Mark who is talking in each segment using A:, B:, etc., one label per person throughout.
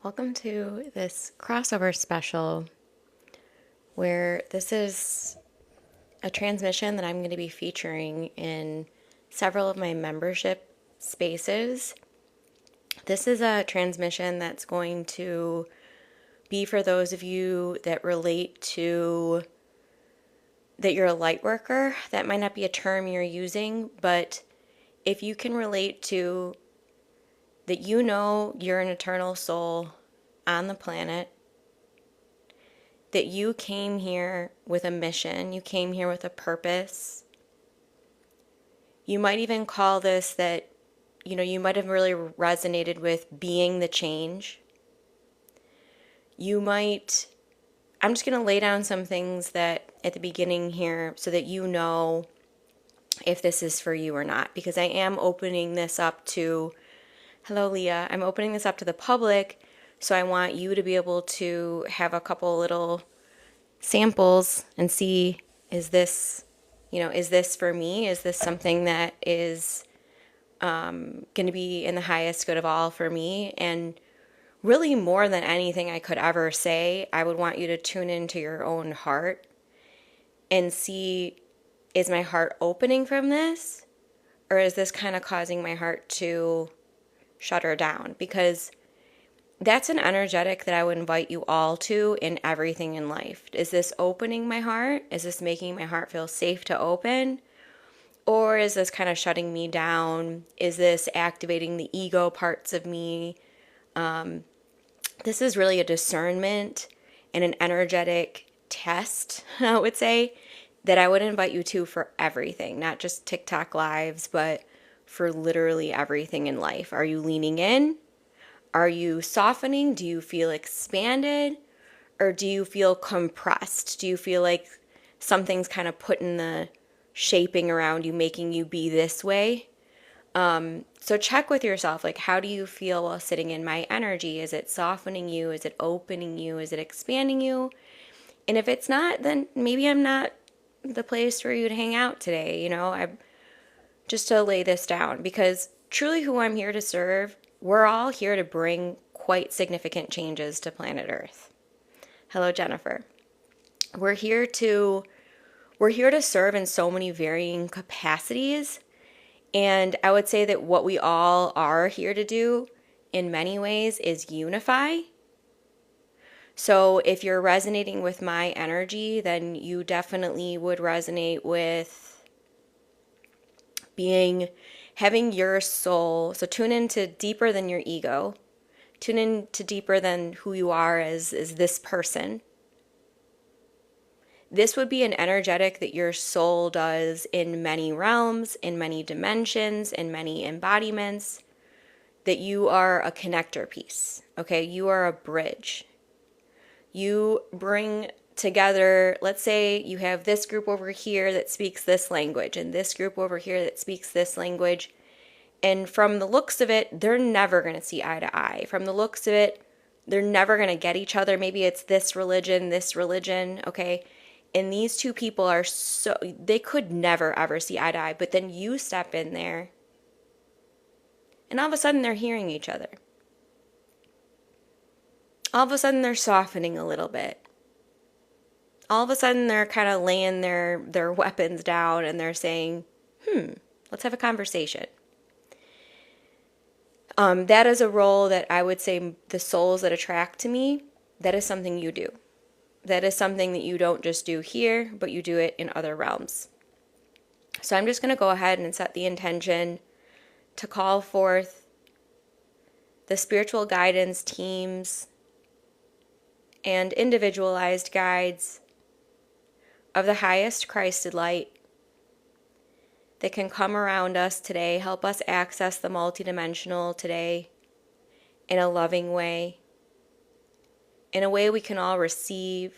A: Welcome to this crossover special where this is a transmission that I'm going to be featuring in several of my membership spaces. This is a transmission that's going to be for those of you that relate to that you're a light worker. That might not be a term you're using, but if you can relate to that, you know you're an eternal soul on the planet, that you came here with a mission, you came here with a purpose. You might even call this that, you might have really resonated with being the change. I'm just going to lay down some things that at the beginning here so that you know if this is for you or not, because I am opening this up to, hello Leah, I'm opening this up to the public, so I want you to be able to have a couple little samples and see, is this for me? Is this something that is going to be in the highest good of all for me? And really, more than anything I could ever say, I would want you to tune into your own heart and see, is my heart opening from this? Or is this kind of causing my heart to shudder down? Because that's an energetic that I would invite you all to in everything in life. Is this opening my heart? Is this making my heart feel safe to open? Or is this kind of shutting me down? Is this activating the ego parts of me? This is really a discernment and an energetic test, I would say, that I would invite you to for everything, not just TikTok lives, but for literally everything in life. Are you leaning in? Are you softening? Do you feel expanded? Or do you feel compressed? Do you feel like something's kind of putting the shaping around you, making you be this way? So check with yourself, like, how do you feel while sitting in my energy? Is it softening you? Is it opening you? Is it expanding you? And if it's not, then maybe I'm not the place for you to hang out today. I'm just to lay this down, because truly who I'm here to serve, we're all here to bring quite significant changes to planet Earth. Hello, Jennifer. We're here to serve in so many varying capacities. And I would say that what we all are here to do in many ways is unify. So if you're resonating with my energy, then you definitely would resonate with having your soul. So tune into deeper than your ego. Tune into deeper than who you are as this person. This would be an energetic that your soul does in many realms, in many dimensions, in many embodiments, that you are a connector piece, okay? You are a bridge. You bring together, let's say you have this group over here that speaks this language and this group over here that speaks this language. And from the looks of it, they're never going to see eye to eye. From the looks of it, they're never going to get each other. Maybe it's this religion, okay? And these two people they could never ever see eye to eye. But then you step in there and all of a sudden they're hearing each other. All of a sudden they're softening a little bit. All of a sudden they're kind of laying their weapons down and they're saying, let's have a conversation. That is a role that I would say the souls that attract to me, that is something you do. That is something that you don't just do here, but you do it in other realms. So I'm just going to go ahead and set the intention to call forth the spiritual guidance teams and individualized guides of the highest Christed light that can come around us today, help us access the multidimensional today in a loving way, in a way we can all receive,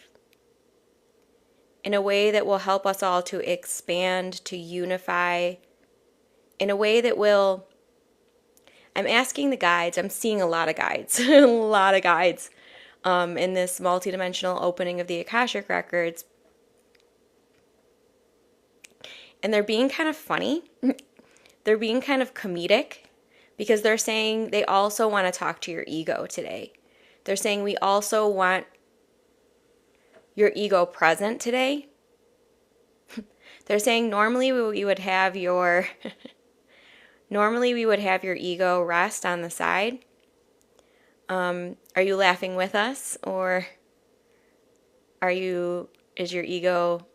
A: in a way that will help us all to expand, to unify, in a way that I'm asking the guides, I'm seeing a lot of guides, in this multidimensional opening of the Akashic records. And they're being kind of funny. They're being kind of comedic because they're saying they also want to talk to your ego today. They're saying we also want your ego present today. They're saying normally we would have your normally we would have your ego rest on the side. Are you laughing with us, or is your ego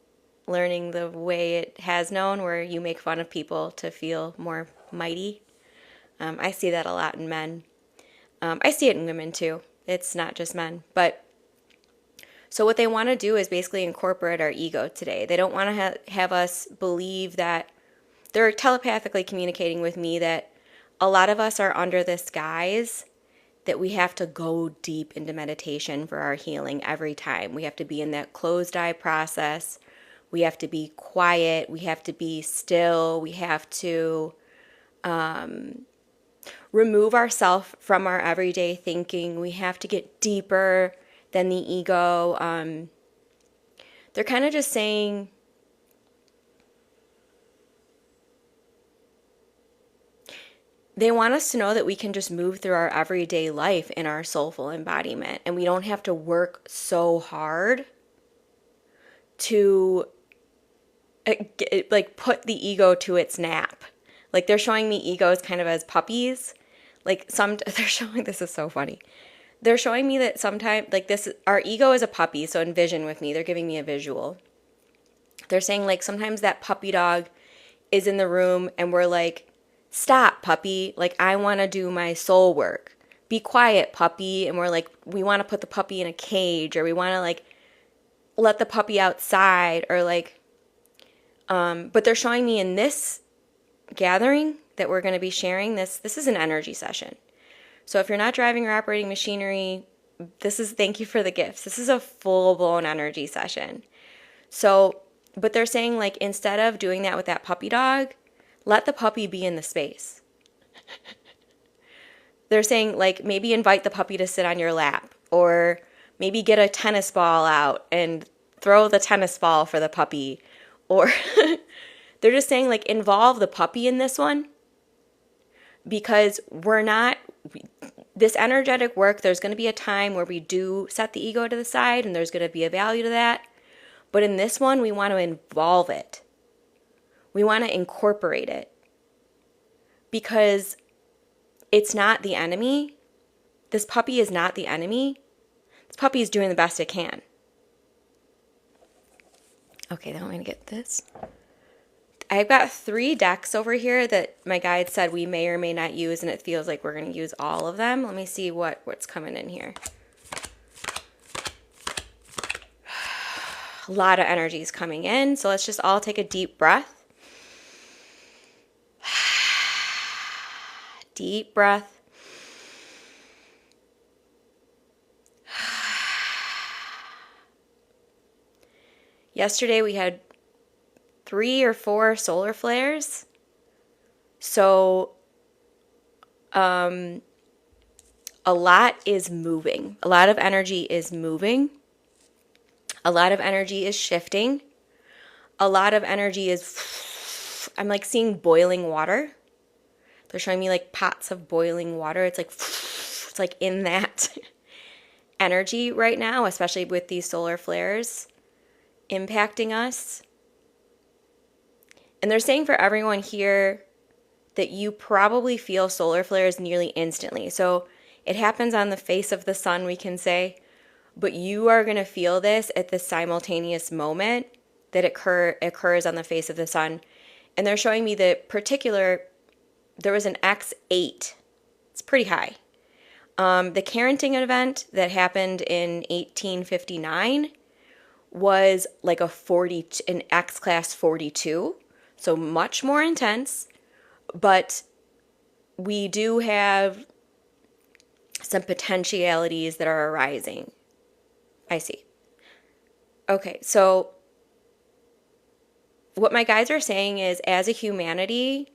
A: learning the way it has known, where you make fun of people to feel more mighty? I see that a lot in men. I see it in women too. It's not just men. But so what they want to do is basically incorporate our ego today. They don't want to have us believe that they're telepathically communicating with me that a lot of us are under this guise that we have to go deep into meditation for our healing every time. We have to be in that closed eye process. We have to be quiet. We have to be still. We have to remove ourselves from our everyday thinking. We have to get deeper than the ego. They're kind of just saying, they want us to know that we can just move through our everyday life in our soulful embodiment, and we don't have to work so hard to like put the ego to its nap. Like, they're showing me egos kind of as puppies. Like, they're showing, this is so funny. They're showing me that sometimes, like, our ego is a puppy, so envision with me. They're giving me a visual. They're saying, like, sometimes that puppy dog is in the room and we're like, stop, puppy. Like, I want to do my soul work. Be quiet, puppy. And we're like, we want to put the puppy in a cage, or we want to, like, let the puppy outside, or like, but they're showing me in this gathering that we're going to be sharing this is an energy session. So if you're not driving or operating machinery, thank you for the gifts. This is a full-blown energy session. So, but they're saying, like, instead of doing that with that puppy dog, let the puppy be in the space. They're saying, like, maybe invite the puppy to sit on your lap, or maybe get a tennis ball out and throw the tennis ball for the puppy. Or they're just saying, like, involve the puppy in this one, because this energetic work, there's going to be a time where we do set the ego to the side, and there's going to be a value to that. But in this one, we want to involve it. We want to incorporate it, because it's not the enemy. This puppy is not the enemy. This puppy is doing the best it can. Okay, then I'm going to get this. I've got 3 decks over here that my guide said we may or may not use, and it feels like we're going to use all of them. Let me see what's coming in here. A lot of energy is coming in, so let's just all take a deep breath. Deep breath. Yesterday we had 3 or 4 solar flares. So a lot is moving. A lot of energy is moving. A lot of energy is shifting. A lot of energy is, I'm like seeing boiling water. They're showing me like pots of boiling water. It's like in that energy right now, especially with these solar flares impacting us. And they're saying for everyone here that you probably feel solar flares nearly instantly. So it happens on the face of the sun, we can say, but you are going to feel this at the simultaneous moment that occurs on the face of the sun. And they're showing me the particular, there was an X8. It's pretty high. The Carpenter event that happened in 1859 was like an X class 42. So much more intense, but we do have some potentialities that are arising. I see. Okay, so what my guides are saying is, as a humanity,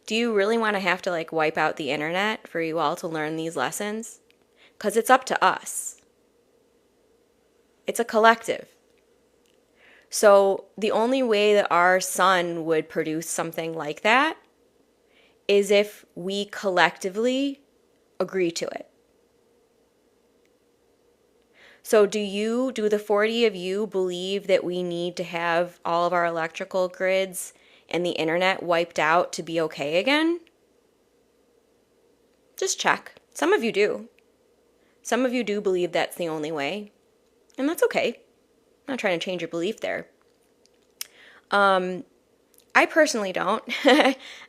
A: do you really want to have to like wipe out the internet for you all to learn these lessons? Because it's up to us. It's a collective. So the only way that our sun would produce something like that is if we collectively agree to it. So do the 40 of you believe that we need to have all of our electrical grids and the internet wiped out to be okay again? Just check. Some of you do. Some of you do believe that's the only way, and that's okay. I'm not trying to change your belief there. I personally don't.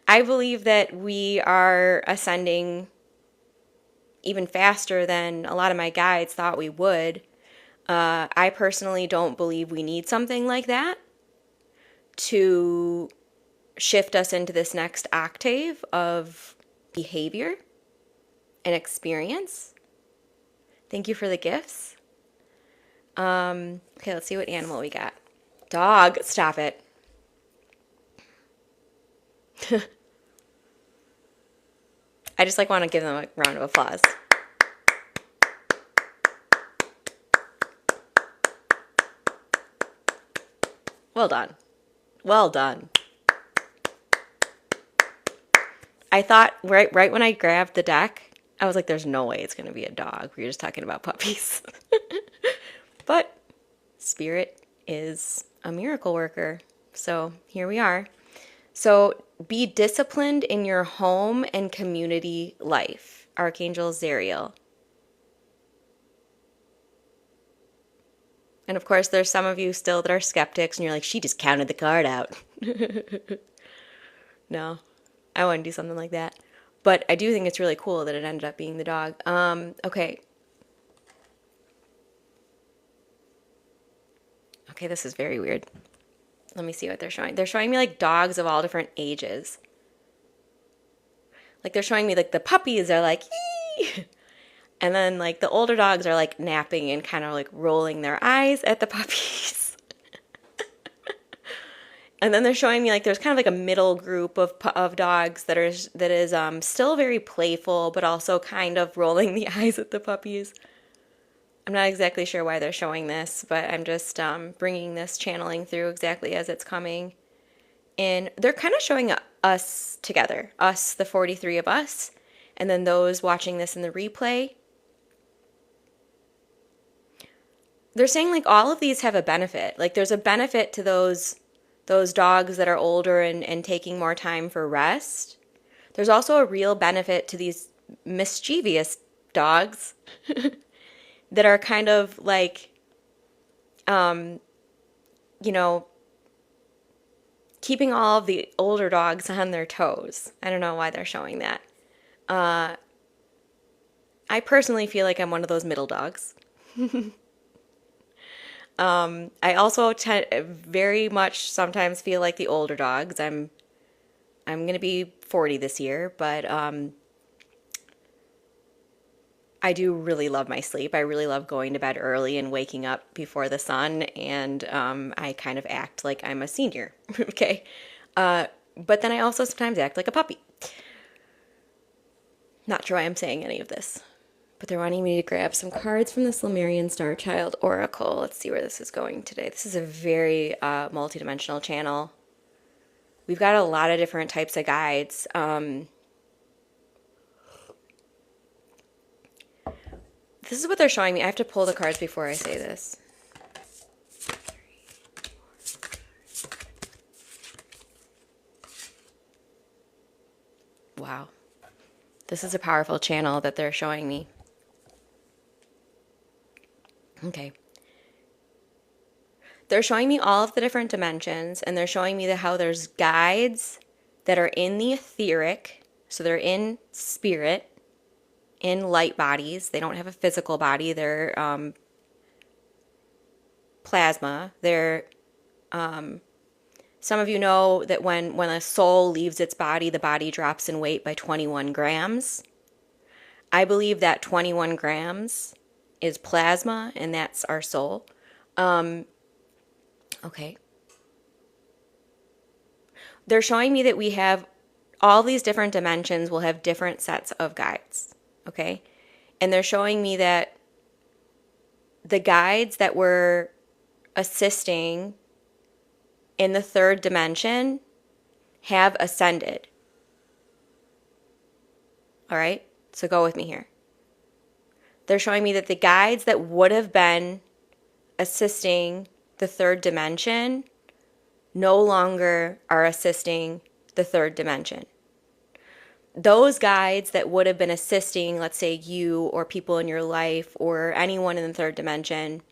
A: I believe that we are ascending even faster than a lot of my guides thought we would. I personally don't believe we need something like that to shift us into this next octave of behavior and experience. Thank you for the gifts. Okay, let's see what animal we got. Dog, stop it. I just want to give them a round of applause. Well done. Well done. I thought right when I grabbed the deck, I was like, there's no way it's going to be a dog. We were just talking about puppies. But Spirit is a miracle worker. So here we are. So be disciplined in your home and community life. Archangel Zariel. And of course, there's some of you still that are skeptics and you're like, she just counted the card out. No, I wouldn't do something like that. But I do think it's really cool that it ended up being the dog. Okay. Okay, this is very weird. Let me see what they're showing. They're showing me like dogs of all different ages. Like they're showing me like the puppies are like, ee! And then like the older dogs are like napping and kind of like rolling their eyes at the puppies. And then they're showing me like there's kind of like a middle group of dogs that is still very playful, but also kind of rolling the eyes at the puppies. I'm not exactly sure why they're showing this, but I'm just bringing this channeling through exactly as it's coming. And they're kind of showing us together, us, the 43 of us, and then those watching this in the replay. They're saying like all of these have a benefit. Like there's a benefit to those dogs that are older and taking more time for rest. There's also a real benefit to these mischievous dogs that are kind of like, keeping all of the older dogs on their toes. I don't know why they're showing that. I personally feel like I'm one of those middle dogs. I also very much sometimes feel like the older dogs. I'm going to be 40 this year, but I do really love my sleep. I really love going to bed early and waking up before the sun, and I kind of act like I'm a senior, okay? But then I also sometimes act like a puppy. Not sure why I'm saying any of this, but they're wanting me to grab some cards from this Lemurian Starchild Oracle. Let's see where this is going today. This is a very multidimensional channel. We've got a lot of different types of guides. This is what they're showing me. I have to pull the cards before I say this. Wow. This is a powerful channel that they're showing me. Okay. They're showing me all of the different dimensions, and they're showing me how there's guides that are in the etheric, so they're in spirit, in light bodies. They don't have a physical body. They're plasma. They're some of you know that when a soul leaves its body, the body drops in weight by 21 grams. I believe that 21 grams is plasma, and that's our soul. Okay. They're showing me that we have all these different dimensions will have different sets of guides. Okay. And they're showing me that the guides that were assisting in the third dimension have ascended. All right? So go with me here. They're showing me that the guides that would have been assisting the third dimension no longer are assisting the third dimension. Those guides that would have been assisting, let's say you or people in your life or anyone in the third dimension,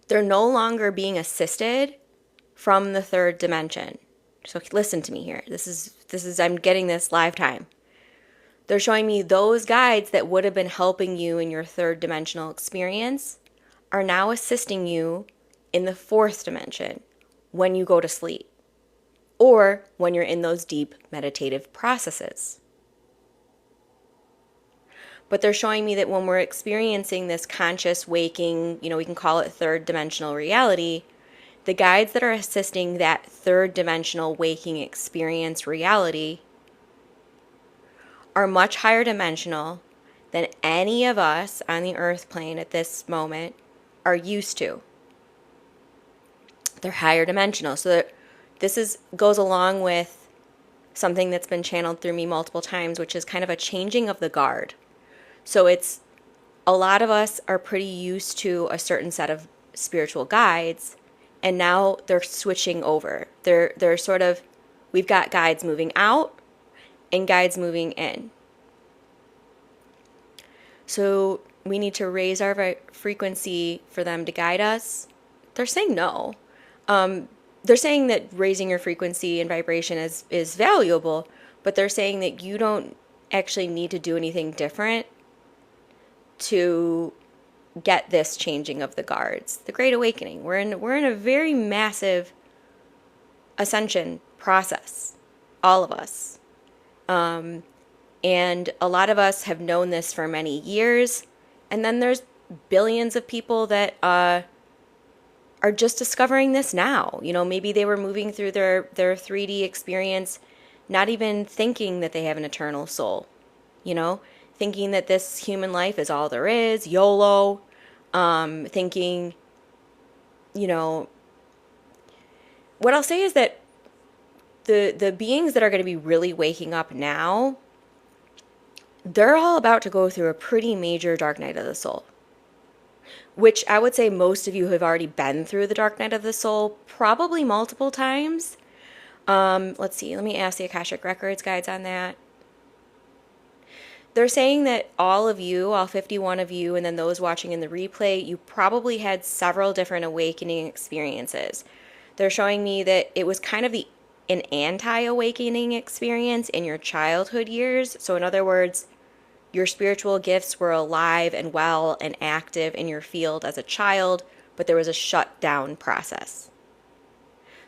A: they're no longer being assisted from the third dimension. So listen to me here. This is I'm getting this live time. They're showing me those guides that would have been helping you in your third dimensional experience are now assisting you in the fourth dimension when you go to sleep or when you're in those deep meditative processes. But they're showing me that when we're experiencing this conscious waking, we can call it third dimensional reality, the guides that are assisting that third dimensional waking experience reality are much higher dimensional than any of us on the earth plane at this moment are used to. They're higher dimensional. So this goes along with something that's been channeled through me multiple times, which is kind of a changing of the guard. So it's a lot of us are pretty used to a certain set of spiritual guides, and now they're switching over. They're sort of, we've got guides moving out and guides moving in. So we need to raise our frequency for them to guide us. They're saying no. They're saying that raising your frequency and vibration is valuable, but they're saying that you don't actually need to do anything different to get this changing of the guards. The Great Awakening. We're in a very massive ascension process, all of us. And a lot of us have known this for many years. And then there's billions of people that are just discovering this now. Maybe they were moving through their 3D experience, not even thinking that they have an eternal soul, thinking that this human life is all there is, YOLO, thinking, what I'll say is that the beings that are going to be really waking up now, they're all about to go through a pretty major dark night of the soul, which I would say most of you have already been through the dark night of the soul, probably multiple times. Let's see, let me ask the Akashic Records guides on that. They're saying that all of you, all 51 of you, and then those watching in the replay, you probably had several different awakening experiences. They're showing me that it was kind of an anti-awakening experience in your childhood years. So in other words, your spiritual gifts were alive and well and active in your field as a child, but there was a shutdown process.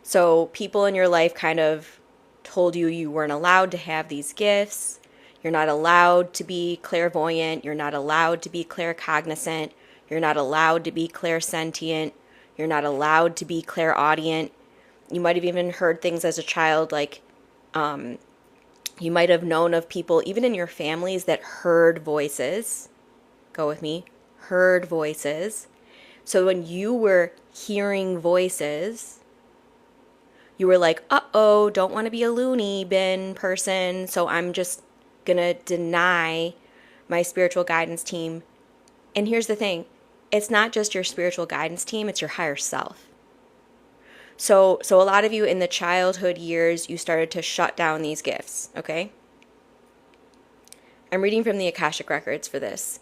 A: So people in your life kind of told you weren't allowed to have these gifts. You're not allowed to be clairvoyant. You're not allowed to be claircognizant. You're not allowed to be clairsentient. You're not allowed to be clairaudient. You might have even heard things as a child like you might have known of people, even in your families, that heard voices. Go with me. Heard voices. So when you were hearing voices, you were like, uh-oh, don't want to be a loony bin person, so I'm just going to deny my spiritual guidance team. And here's the thing. It's not just your spiritual guidance team, it's your higher self. So a lot of you in the childhood years, you started to shut down these gifts, okay? I'm reading from the Akashic Records for this.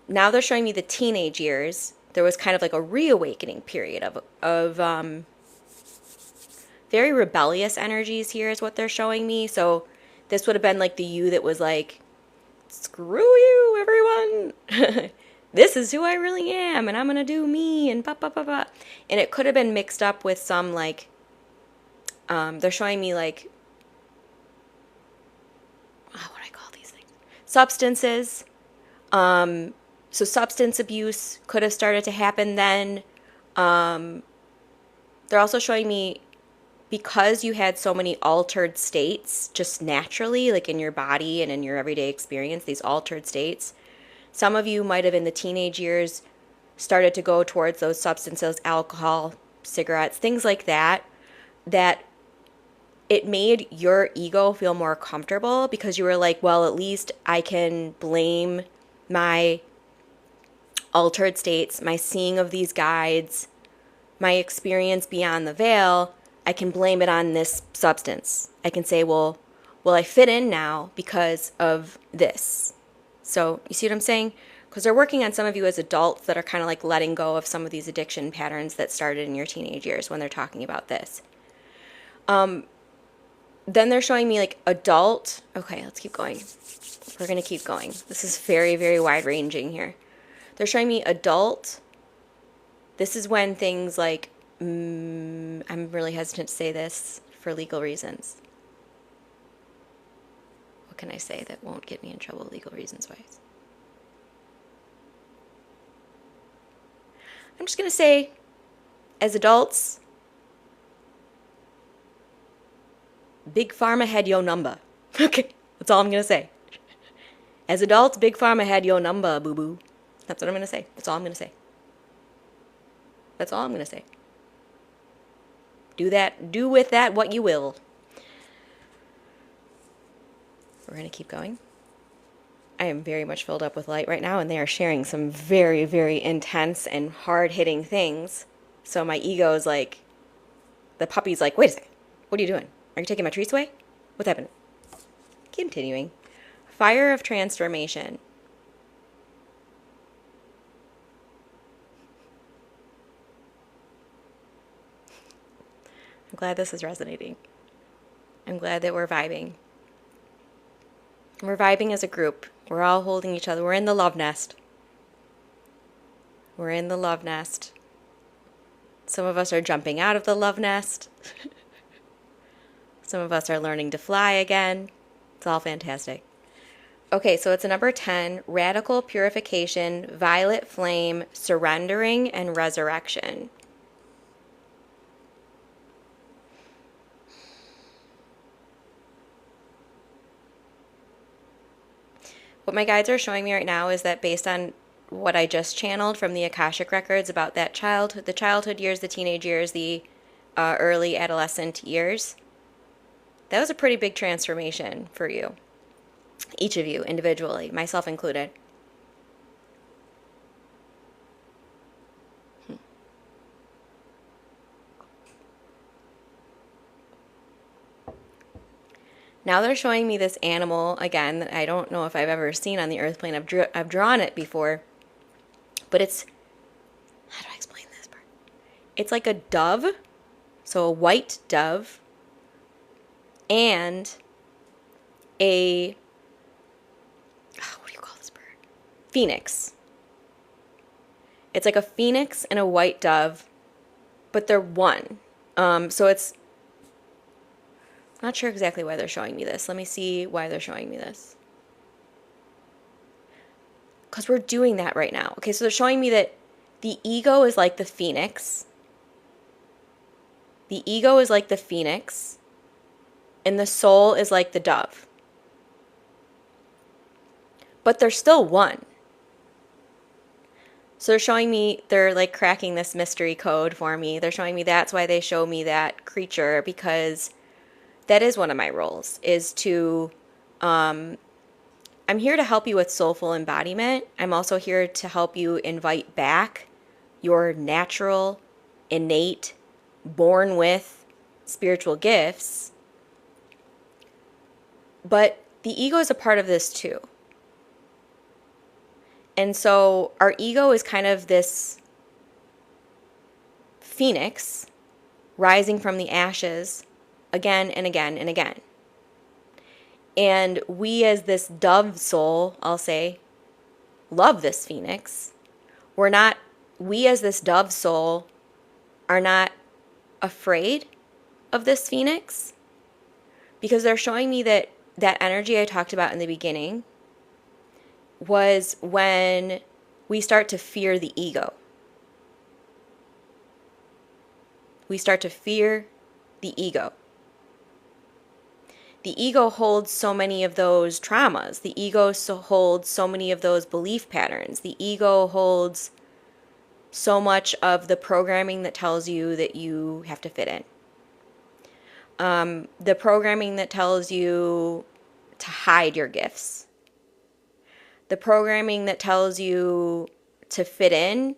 A: Now they're showing me the teenage years. There was kind of like a reawakening period of very rebellious energies here is what they're showing me. So this would have been like the you that was like, screw you, everyone. This is who I really am, and I'm going to do me, and ba. And it could have been mixed up with some, like, they're showing me, like, what do I call these things? Substances. So substance abuse could have started to happen then. They're also showing me, because you had so many altered states, just naturally, like in your body and in your everyday experience, these altered states, some of you might have in the teenage years started to go towards those substances, alcohol, cigarettes, things like that, that it made your ego feel more comfortable because you were like, well, at least I can blame my altered states, my seeing of these guides, my experience beyond the veil. I can blame it on this substance. I can say, well, I fit in now because of this. So you see what I'm saying? Because they're working on some of you as adults that are kind of like letting go of some of these addiction patterns that started in your teenage years when they're talking about this. Then they're showing me like adult. Okay, let's keep going. We're going to keep going. This is very, very wide ranging here. They're showing me adult. This is when things like, I'm really hesitant to say this for legal reasons. What can I say that won't get me in trouble legal reasons wise? I'm just going to say, as adults, Big Pharma had your number. Okay, that's all I'm going to say. As adults, Big Pharma had your number, boo-boo. That's what I'm going to say. That's all I'm going to say. That's all I'm going to say. Do with that what you will. We're going to keep going. I am very much filled up with light right now, and they are sharing some very, very intense and hard-hitting things. So my ego is like, the puppy's like, wait a second. What are you doing? Are you taking my treats away? What's happening? Continuing. Fire of transformation. I'm glad this is resonating. I'm glad that we're vibing. We're vibing as a group. We're all holding each other. We're in the love nest. We're in the love nest. Some of us are jumping out of the love nest. Some of us are learning to fly again. It's all fantastic. Okay, so it's a number 10, radical purification, violet flame, surrendering, and resurrection. What my guides are showing me right now is that based on what I just channeled from the Akashic records about that the childhood years, the teenage years, the early adolescent years, that was a pretty big transformation for you. Each of you individually, myself included. Now they're showing me this animal, again, that I don't know if I've ever seen on the earth plane. I've drawn it before. But it's, how do I explain this part? It's like a dove, so a white dove, and what do you call this bird? Phoenix. It's like a phoenix and a white dove, but they're one. So it's, not sure exactly why they're showing me this. Let me see why they're showing me this. Because we're doing that right now. Okay, so they're showing me that the ego is like the phoenix. The ego is like the phoenix. And the soul is like the dove. But they're still one. So they're showing me, they're like cracking this mystery code for me. They're showing me that's why they show me that creature, because that is one of my roles, is to, I'm here to help you with soulful embodiment. I'm also here to help you invite back your natural, innate, born with spiritual gifts. But the ego is a part of this too. And so our ego is kind of this phoenix rising from the ashes again and again and again. And we as this dove soul, I'll say, love this phoenix. We as this dove soul are not afraid of this phoenix, because they're showing me that energy I talked about in the beginning was when we start to fear the ego. We start to fear the ego. The ego holds so many of those traumas. The ego holds so many of those belief patterns. The ego holds so much of the programming that tells you that you have to fit in. The programming that tells you to hide your gifts. The programming that tells you to fit in,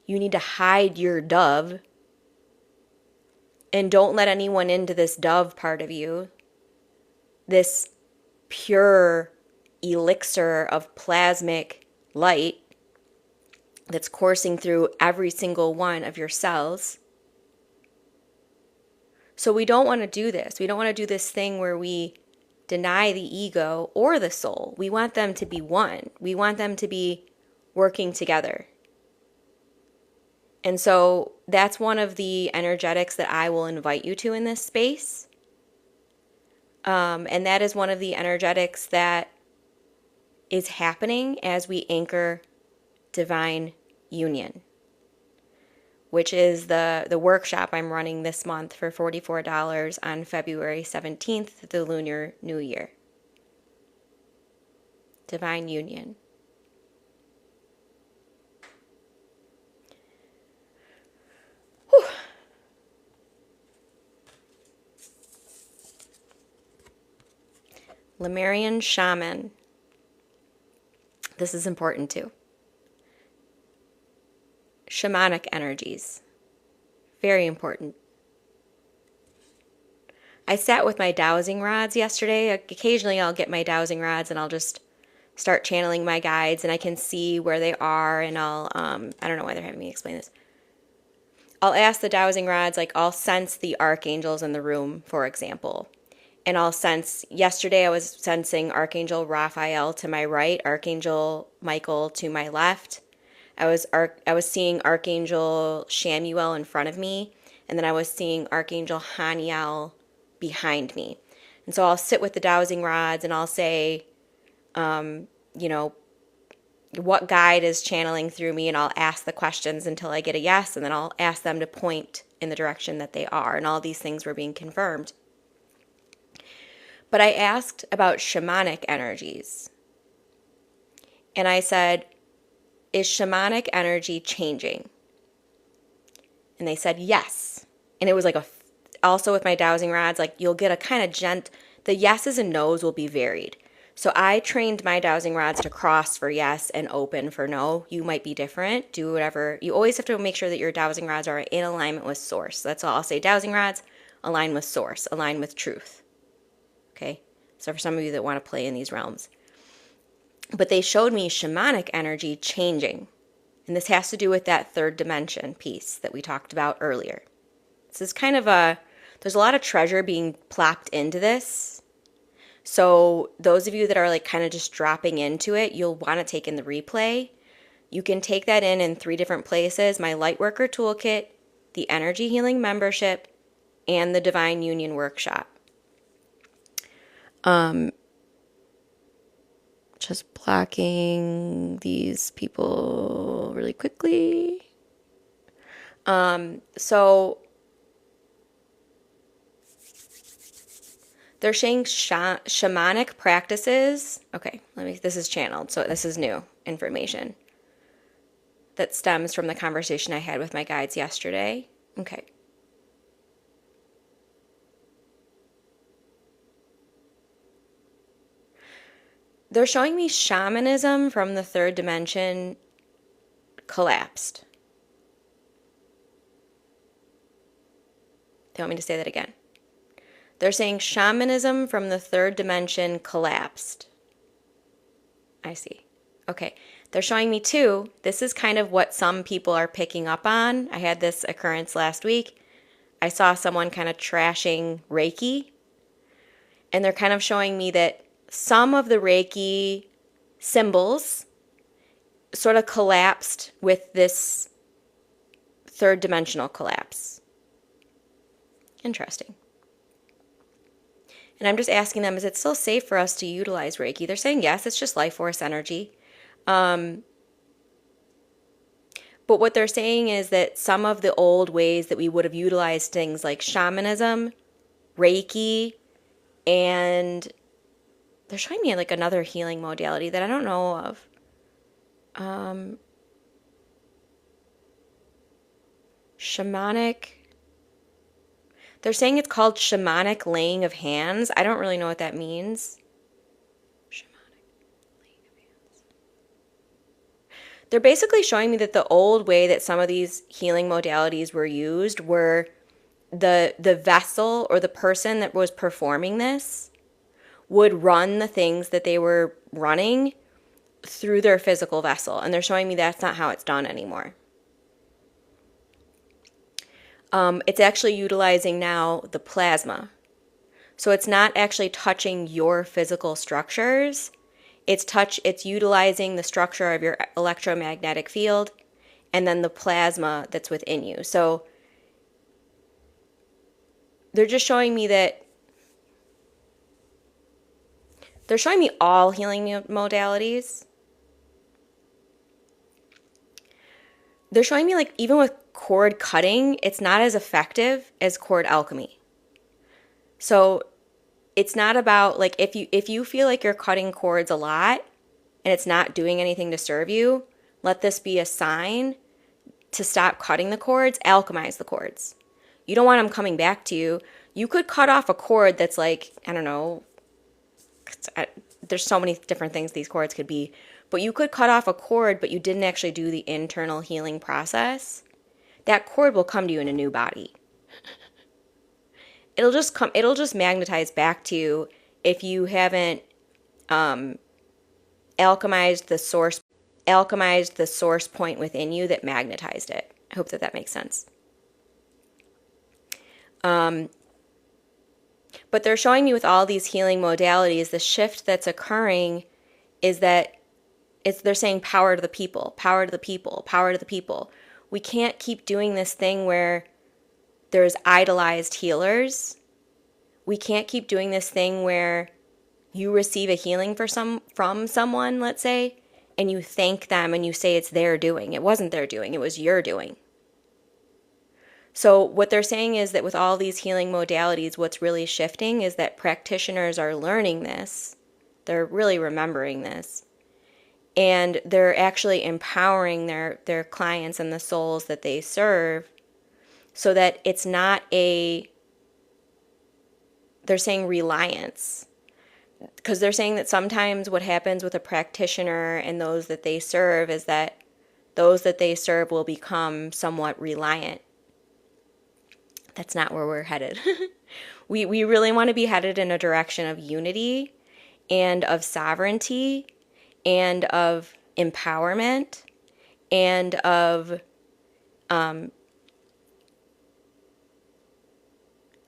A: you need to hide your dove. And don't let anyone into this dove part of you. This pure elixir of plasmic light that's coursing through every single one of your cells. So we don't want to do this. We don't want to do this thing where we deny the ego or the soul. We want them to be one. We want them to be working together. And so that's one of the energetics that I will invite you to in this space. And that is one of the energetics that is happening as we anchor divine union, which is the workshop I'm running this month for $44 on February 17th, the Lunar New Year. Divine union. Whew. Lemurian shaman. This is important too. Shamanic energies. Very important. I sat with my dowsing rods yesterday. Occasionally I'll get my dowsing rods and I'll just start channeling my guides and I can see where they are and I'll, I don't know why they're having me explain this. I'll ask the dowsing rods, like I'll sense the archangels in the room, for example. And I'll sense, yesterday I was sensing Archangel Raphael to my right, Archangel Michiel to my left. I was seeing Archangel Shamuel in front of me, and then I was seeing Archangel Haniel behind me. And so I'll sit with the dowsing rods and I'll say, what guide is channeling through me, and I'll ask the questions until I get a yes, and then I'll ask them to point in the direction that they are, and all these things were being confirmed. But I asked about shamanic energies. And I said, is shamanic energy changing? And they said, yes. And it was like also with my dowsing rods, like you'll get a kind of the yeses and nos will be varied. So I trained my dowsing rods to cross for yes and open for no. You might be different. Do whatever. You always have to make sure that your dowsing rods are in alignment with source. That's all I'll say. Dowsing rods, align with source, align with truth. Okay, so for some of you that want to play in these realms. But they showed me shamanic energy changing. And this has to do with that third dimension piece that we talked about earlier. This is kind of there's a lot of treasure being plopped into this. So those of you that are like kind of just dropping into it, you'll want to take in the replay. You can take that in 3 different places. My Lightworker Toolkit, the Energy Healing Membership, and the Divine Union Workshop. Just blocking these people really quickly. So they're saying shamanic practices. Okay, this is channeled, so this is new information that stems from the conversation I had with my guides yesterday. Okay. They're showing me shamanism from the third dimension collapsed. They want me to say that again. They're saying shamanism from the third dimension collapsed. I see. Okay. They're showing me too, this is kind of what some people are picking up on. I had this occurrence last week. I saw someone kind of trashing Reiki. And they're kind of showing me that some of the Reiki symbols sort of collapsed with this third dimensional collapse. Interesting. And I'm just asking them, is it still safe for us to utilize Reiki? They're saying yes, it's just life force energy. But what they're saying is that some of the old ways that we would have utilized things like shamanism, Reiki, and they're showing me like another healing modality that I don't know of. Shamanic. They're saying it's called shamanic laying of hands. I don't really know what that means. They're basically showing me that the old way that some of these healing modalities were used were the vessel or the person that was performing this would run the things that they were running through their physical vessel. And they're showing me that's not how it's done anymore. It's actually utilizing now the plasma. So it's not actually touching your physical structures. It's utilizing the structure of your electromagnetic field and then the plasma that's within you. So they're just showing me that they're showing me all healing modalities. They're showing me like even with cord cutting, it's not as effective as cord alchemy. So it's not about like if you feel like you're cutting cords a lot and it's not doing anything to serve you, let this be a sign to stop cutting the cords, alchemize the cords. You don't want them coming back to you. You could cut off a cord that's like, I don't know, there's so many different things these cords could be, but you could cut off a cord, but you didn't actually do the internal healing process. That cord will come to you in a new body. It'll just magnetize back to you if you haven't alchemized the source point within you that magnetized it. I hope that makes sense. But they're showing me with all these healing modalities, the shift that's occurring is that they're saying power to the people, power to the people, power to the people. We can't keep doing this thing where there's idolized healers. We can't keep doing this thing where you receive a healing from someone, let's say, and you thank them and you say it's their doing. It wasn't their doing, it was your doing. So what they're saying is that with all these healing modalities, what's really shifting is that practitioners are learning this. They're really remembering this. And they're actually empowering their clients and the souls that they serve so that it's not they're saying reliance. Because they're saying that sometimes what happens with a practitioner and those that they serve is that those that they serve will become somewhat reliant. That's not where we're headed. We really want to be headed in a direction of unity and of sovereignty and of empowerment and of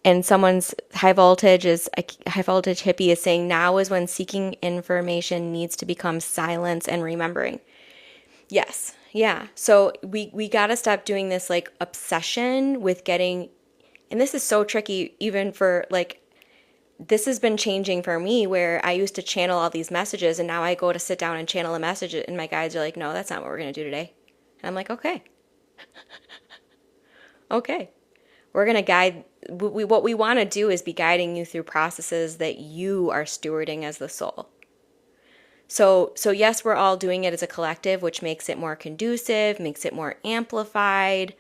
A: and someone's high voltage hippie is saying now is when seeking information needs to become silence and remembering. Yes. Yeah. So we got to stop doing this like obsession with getting, and this is so tricky even for like, this has been changing for me where I used to channel all these messages and now I go to sit down and channel a message and my guides are like, no, that's not what we're going to do today. And I'm like, okay. Okay. We're going to guide, what we want to do is be guiding you through processes that you are stewarding as the soul. So yes, we're all doing it as a collective, which makes it more conducive, makes it more amplified.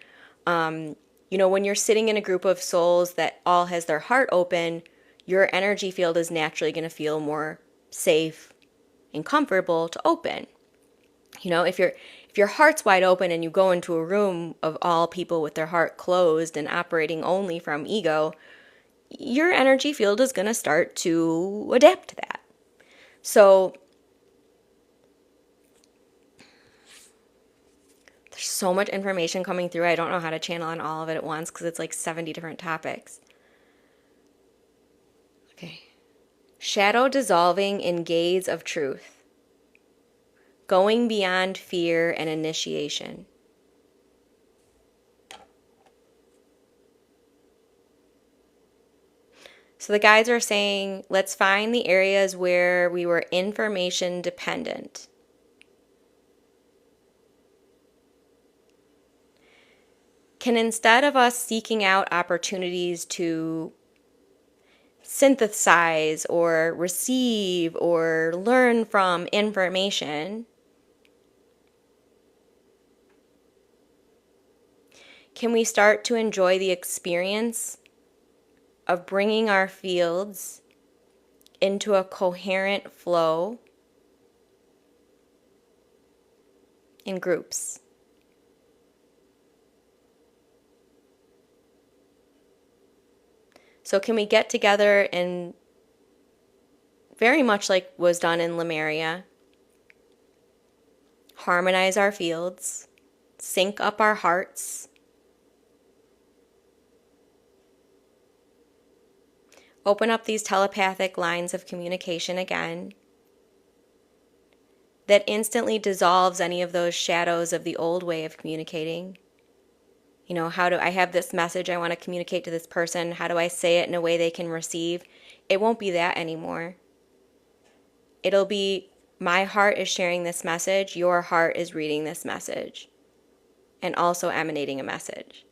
A: When you're sitting in a group of souls that all has their heart open, your energy field is naturally going to feel more safe and comfortable to open. If your heart's wide open and you go into a room of all people with their heart closed and operating only from ego, your energy field is going to start to adapt to that. So there's so much information coming through. I don't know how to channel on all of it at once because it's like 70 different topics. Okay. Shadow dissolving in gaze of truth. Going beyond fear and initiation. So the guides are saying, let's find the areas where we were information dependent. Can instead of us seeking out opportunities to synthesize or receive or learn from information, can we start to enjoy the experience of bringing our fields into a coherent flow in groups. So can we get together and, very much like was done in Lemuria, harmonize our fields, sync up our hearts, open up these telepathic lines of communication again that instantly dissolves any of those shadows of the old way of communicating. You know, how do I have this message I want to communicate to this person? How do I say it in a way they can receive? It won't be that anymore. It'll be, my heart is sharing this message, your heart is reading this message, and also emanating a message.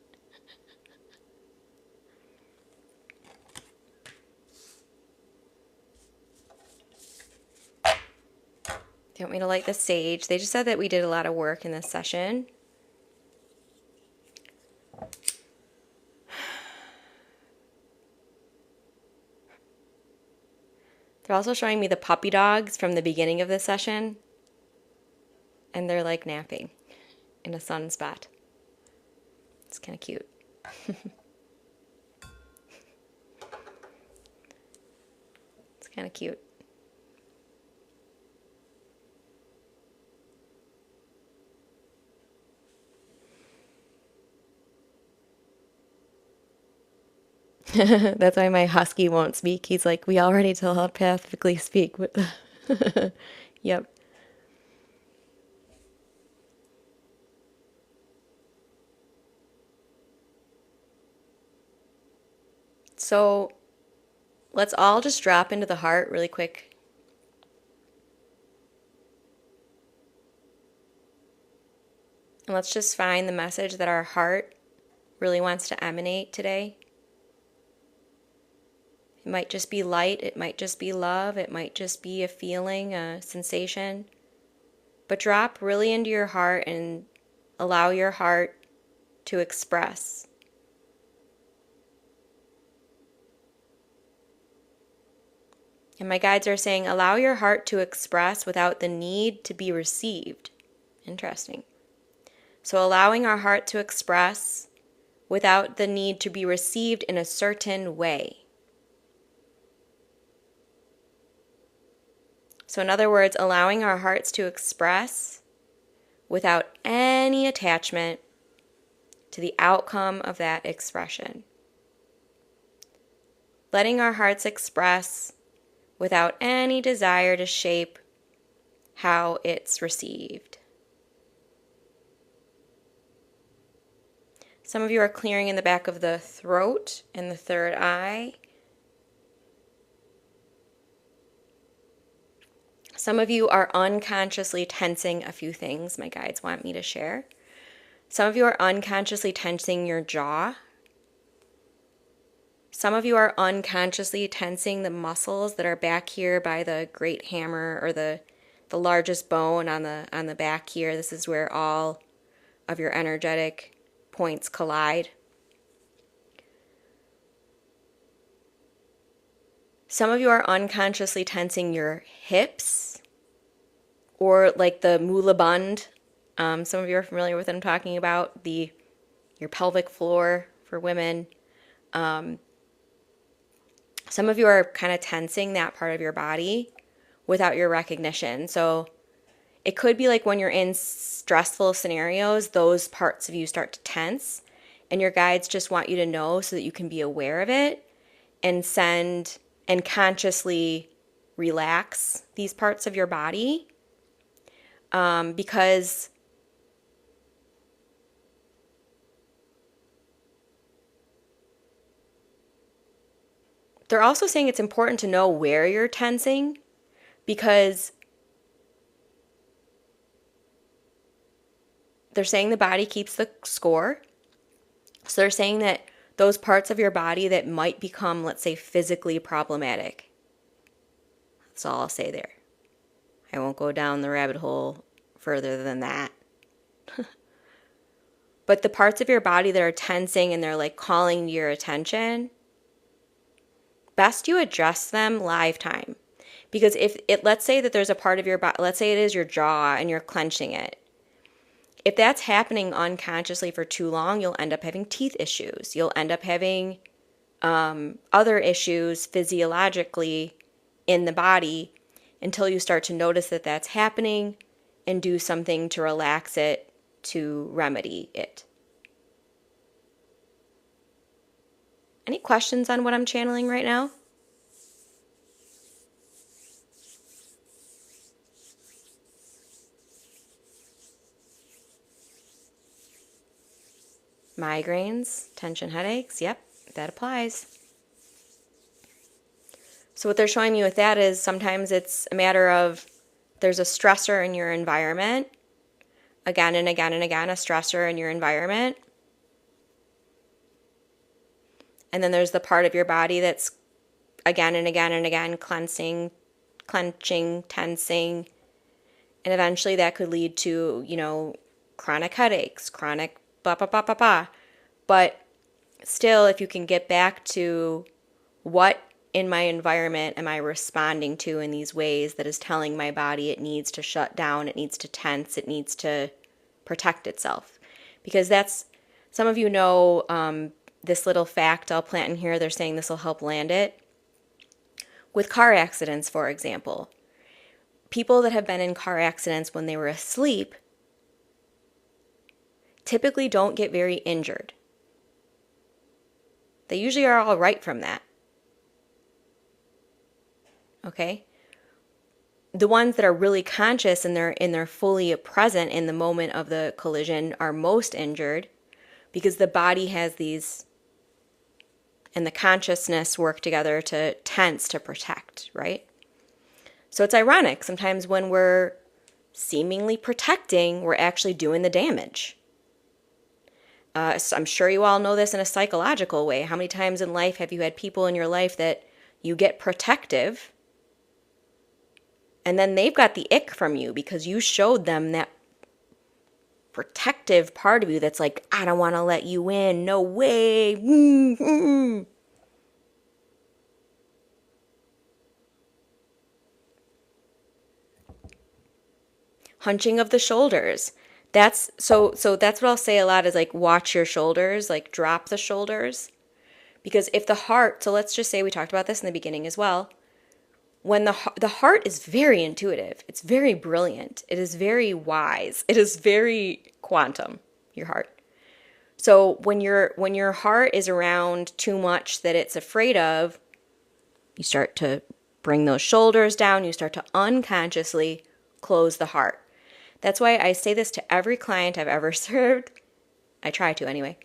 A: They want me to light the sage. They just said that we did a lot of work in this session. They're also showing me the puppy dogs from the beginning of the session. And they're like napping in a sunspot. It's kind of cute. It's kind of cute. That's why my husky won't speak. He's like, we already telepathically speak. Yep. So let's all just drop into the heart really quick. And let's just find the message that our heart really wants to emanate today. It might just be light, it might just be love, it might just be a feeling, a sensation. But drop really into your heart and allow your heart to express. And my guides are saying, allow your heart to express without the need to be received. Interesting. So allowing our heart to express without the need to be received in a certain way. So in other words, allowing our hearts to express without any attachment to the outcome of that expression. Letting our hearts express without any desire to shape how it's received. Some of you are clearing in the back of the throat and the third eye. Some of you are unconsciously tensing a few things my guides want me to share. Some of you are unconsciously tensing your jaw. Some of you are unconsciously tensing the muscles that are back here by the great hammer, or the largest bone on the back here. This is where all of your energetic points collide. Some of you are unconsciously tensing your hips, or like the mula bund. Some of you are familiar with what I'm talking about, your pelvic floor for women. Some of you are kind of tensing that part of your body without your recognition. So it could be like when you're in stressful scenarios, those parts of you start to tense, and your guides just want you to know so that you can be aware of it and send and consciously relax these parts of your body, because they're also saying it's important to know where you're tensing, because they're saying the body keeps the score. So they're saying that those parts of your body that might become, let's say, physically problematic. That's all I'll say there. I won't go down the rabbit hole further than that. But the parts of your body that are tensing and they're like calling your attention, best you address them live time. Because if it, let's say that there's a part of your body, let's say it is your jaw and you're clenching it. If that's happening unconsciously for too long, you'll end up having teeth issues. You'll end up having other issues physiologically in the body until you start to notice that that's happening and do something to relax it, to remedy it. Any questions on what I'm channeling right now? Migraines, tension headaches, yep, that applies. So what they're showing me with that is sometimes it's a matter of there's a stressor in your environment, again and again and again, a stressor in your environment. And then there's the part of your body that's again and again and again clenching, tensing. And eventually that could lead to, chronic headaches, chronic blah, blah, blah, blah, blah. But still, if you can get back to what in my environment am I responding to in these ways that is telling my body it needs to shut down, it needs to tense, it needs to protect itself. Because that's, some of you know this little fact I'll plant in here, they're saying this will help land it. With car accidents, for example, people that have been in car accidents when they were asleep typically don't get very injured. They usually are all right from that. Okay? The ones that are really conscious and they're fully present in the moment of the collision are most injured because the body has these and the consciousness work together to tense, to protect, right? So it's ironic. Sometimes when we're seemingly protecting, we're actually doing the damage. So I'm sure you all know this in a psychological way. How many times in life have you had people in your life that you get protective and then they've got the ick from you because you showed them that protective part of you that's like, I don't want to let you in. No way. Hunching of the shoulders. That's so that's what I'll say a lot is like watch your shoulders, like drop the shoulders. Because if the heart, so let's just say we talked about this in the beginning as well. When the heart is very intuitive, it's very brilliant, it is very wise, it is very quantum, your heart. So when your heart is around too much that it's afraid of, you start to bring those shoulders down, you start to unconsciously close the heart. That's why I say this to every client I've ever served. I try to anyway.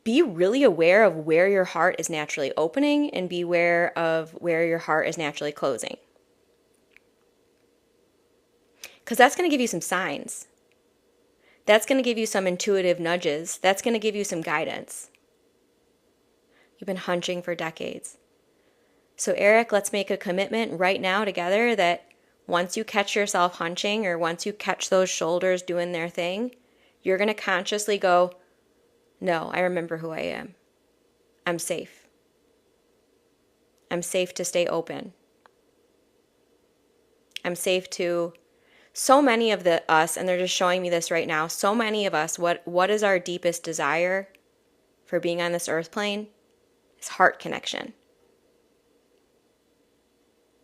A: Be really aware of where your heart is naturally opening and be aware of where your heart is naturally closing. Because that's going to give you some signs. That's going to give you some intuitive nudges. That's going to give you some guidance. You've been hunching for decades. So Eric, let's make a commitment right now together that once you catch yourself hunching or once you catch those shoulders doing their thing, you're going to consciously go, no, I remember who I am. I'm safe. I'm safe to stay open. I'm safe to, so many of us, and they're just showing me this right now, so many of us, what is our deepest desire for being on this earth plane? Is heart connection.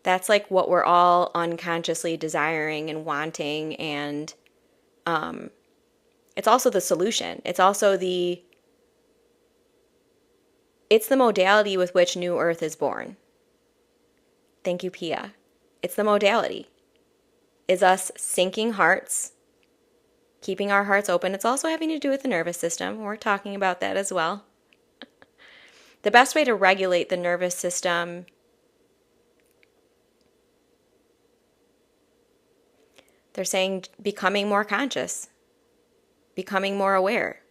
A: That's like what we're all unconsciously desiring and wanting, and it's also the solution. It's the modality with which New Earth is born. Thank you, Pia. It's the modality. Is us syncing hearts, keeping our hearts open. It's also having to do with the nervous system. We're talking about that as well. The best way to regulate the nervous system they're saying becoming more conscious, becoming more aware.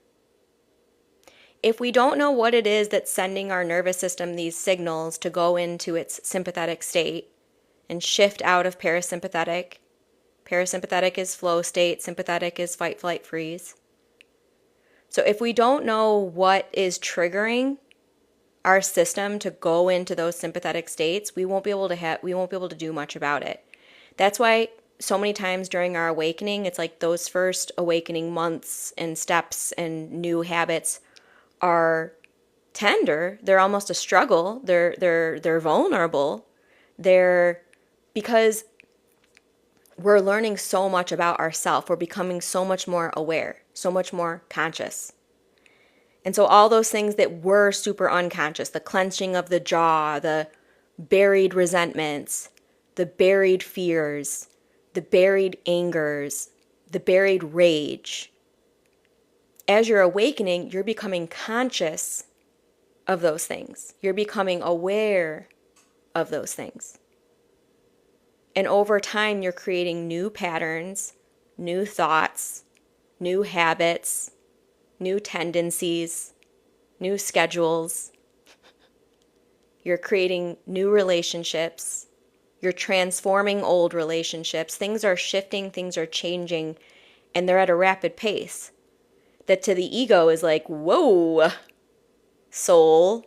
A: If we don't know what it is that's sending our nervous system these signals to go into its sympathetic state and shift out of parasympathetic, parasympathetic is flow state, sympathetic is fight, flight, freeze. So if we don't know what is triggering our system to go into those sympathetic states, we won't be able to do much about it. That's why so many times during our awakening, it's like those first awakening months and steps and new habits are tender. They're almost a struggle. They're vulnerable. Because we're learning so much about ourselves. We're becoming so much more aware, so much more conscious. And so all those things that were super unconscious, the clenching of the jaw, the buried resentments, the buried fears, the buried angers, the buried rage. As you're awakening, you're becoming conscious of those things. You're becoming aware of those things. And over time, you're creating new patterns, new thoughts, new habits, new tendencies, new schedules. You're creating new relationships. You're transforming old relationships. Things are shifting, things are changing, and they're at a rapid pace. That to the ego is like, whoa, soul.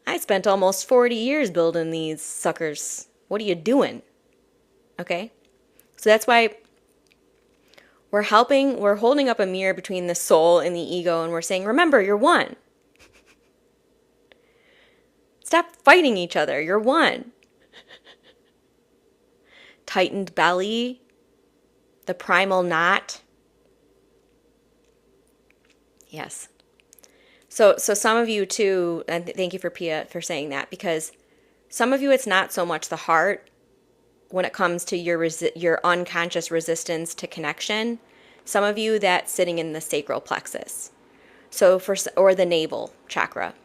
A: I spent almost 40 years building these suckers. What are you doing? Okay? So that's why we're holding up a mirror between the soul and the ego, and we're saying, remember, you're one. Stop fighting each other. You're one. Tightened belly, the primal knot. Yes. So some of you too, and thank you for Pia for saying that, because some of you it's not so much the heart when it comes to your unconscious resistance to connection. Some of you that's sitting in the sacral plexus. Or the navel chakra.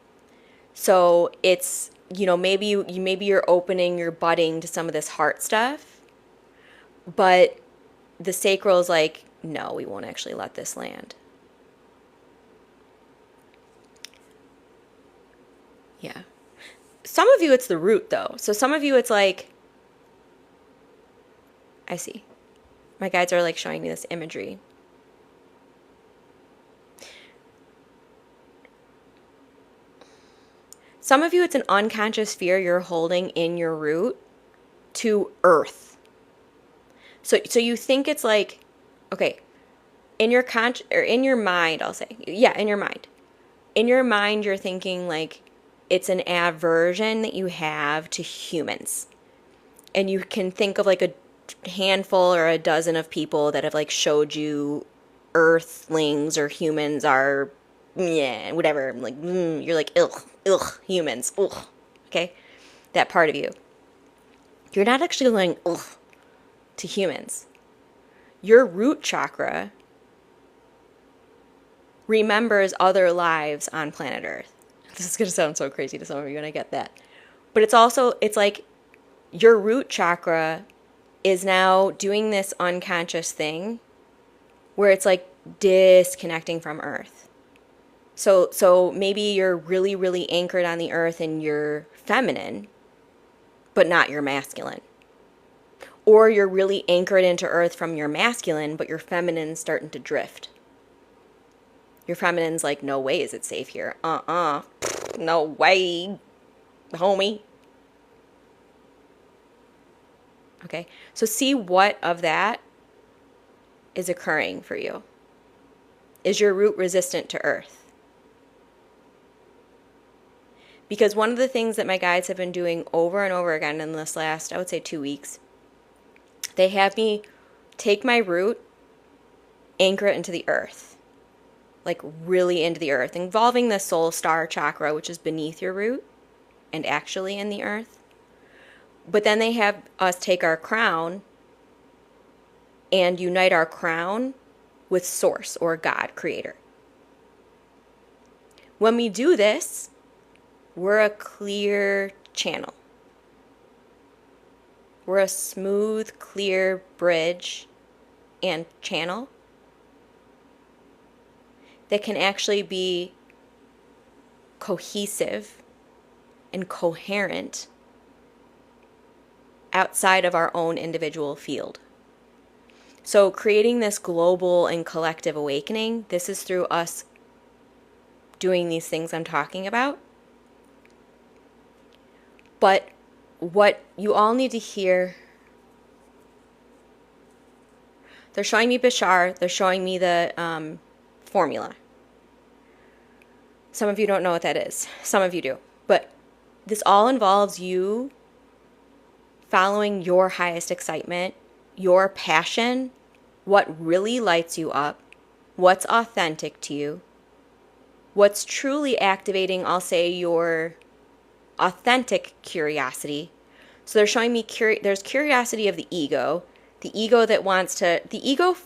A: So it's, maybe you're opening, you're budding to some of this heart stuff, but the sacral is like, no, we won't actually let this land. Yeah. Some of you it's the root though. So some of you it's like, I see. My guides are like showing me this imagery. Some of you it's an unconscious fear you're holding in your root to earth. So you think it's like, okay, in your mind, I'll say, yeah, in your mind. In your mind, you're thinking like it's an aversion that you have to humans. And you can think of like a handful or a dozen of people that have like showed you earthlings or humans are, yeah, whatever. Like, you're like, ugh, humans, ugh. Okay? That part of you. You're not actually going, ugh, to humans. Your root chakra remembers other lives on planet Earth. This is going to sound so crazy to some of you, and I get that. But it's like your root chakra is now doing this unconscious thing where it's like disconnecting from Earth. So maybe you're really, really anchored on the Earth and you're feminine, but not your masculine. Or you're really anchored into Earth from your masculine, but your feminine's starting to drift. Your feminine's like, no way is it safe here. No way, homie. Okay, so see what of that is occurring for you. Is your root resistant to Earth? Because one of the things that my guides have been doing over and over again in this last, I would say 2 weeks, they have me take my root, anchor it into the earth, like really into the earth, involving the soul star chakra, which is beneath your root and actually in the earth. But then they have us take our crown and unite our crown with Source or God, Creator. When we do this, we're a clear channel. We're a smooth, clear bridge and channel that can actually be cohesive and coherent outside of our own individual field. So creating this global and collective awakening, this is through us doing these things I'm talking about. But what you all need to hear, they're showing me Bashar, they're showing me the formula. Some of you don't know what that is. Some of you do. But this all involves you following your highest excitement, your passion, what really lights you up, what's authentic to you, what's truly activating, I'll say, your authentic curiosity. So they're showing me there's curiosity of the ego that wants to, the ego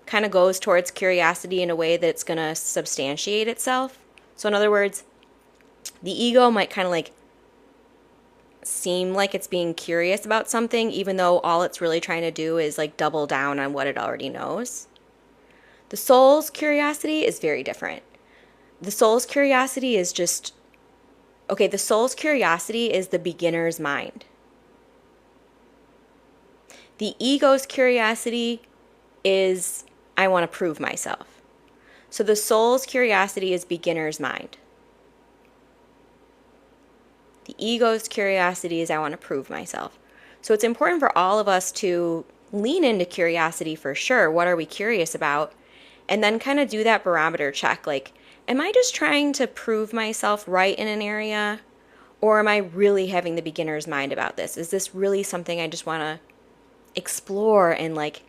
A: kind of goes towards curiosity in a way that's going to substantiate itself. So in other words, the ego might kind of like seem like it's being curious about something, even though all it's really trying to do is like double down on what it already knows. The soul's curiosity is very different. The soul's curiosity is just, okay, the soul's curiosity is the beginner's mind. The ego's curiosity is, I want to prove myself. So the soul's curiosity is beginner's mind. The ego's curiosity is, I want to prove myself. So it's important for all of us to lean into curiosity for sure. What are we curious about? And then kind of do that barometer check. Like, am I just trying to prove myself right in an area? Or am I really having the beginner's mind about this? Is this really something I just want to explore and like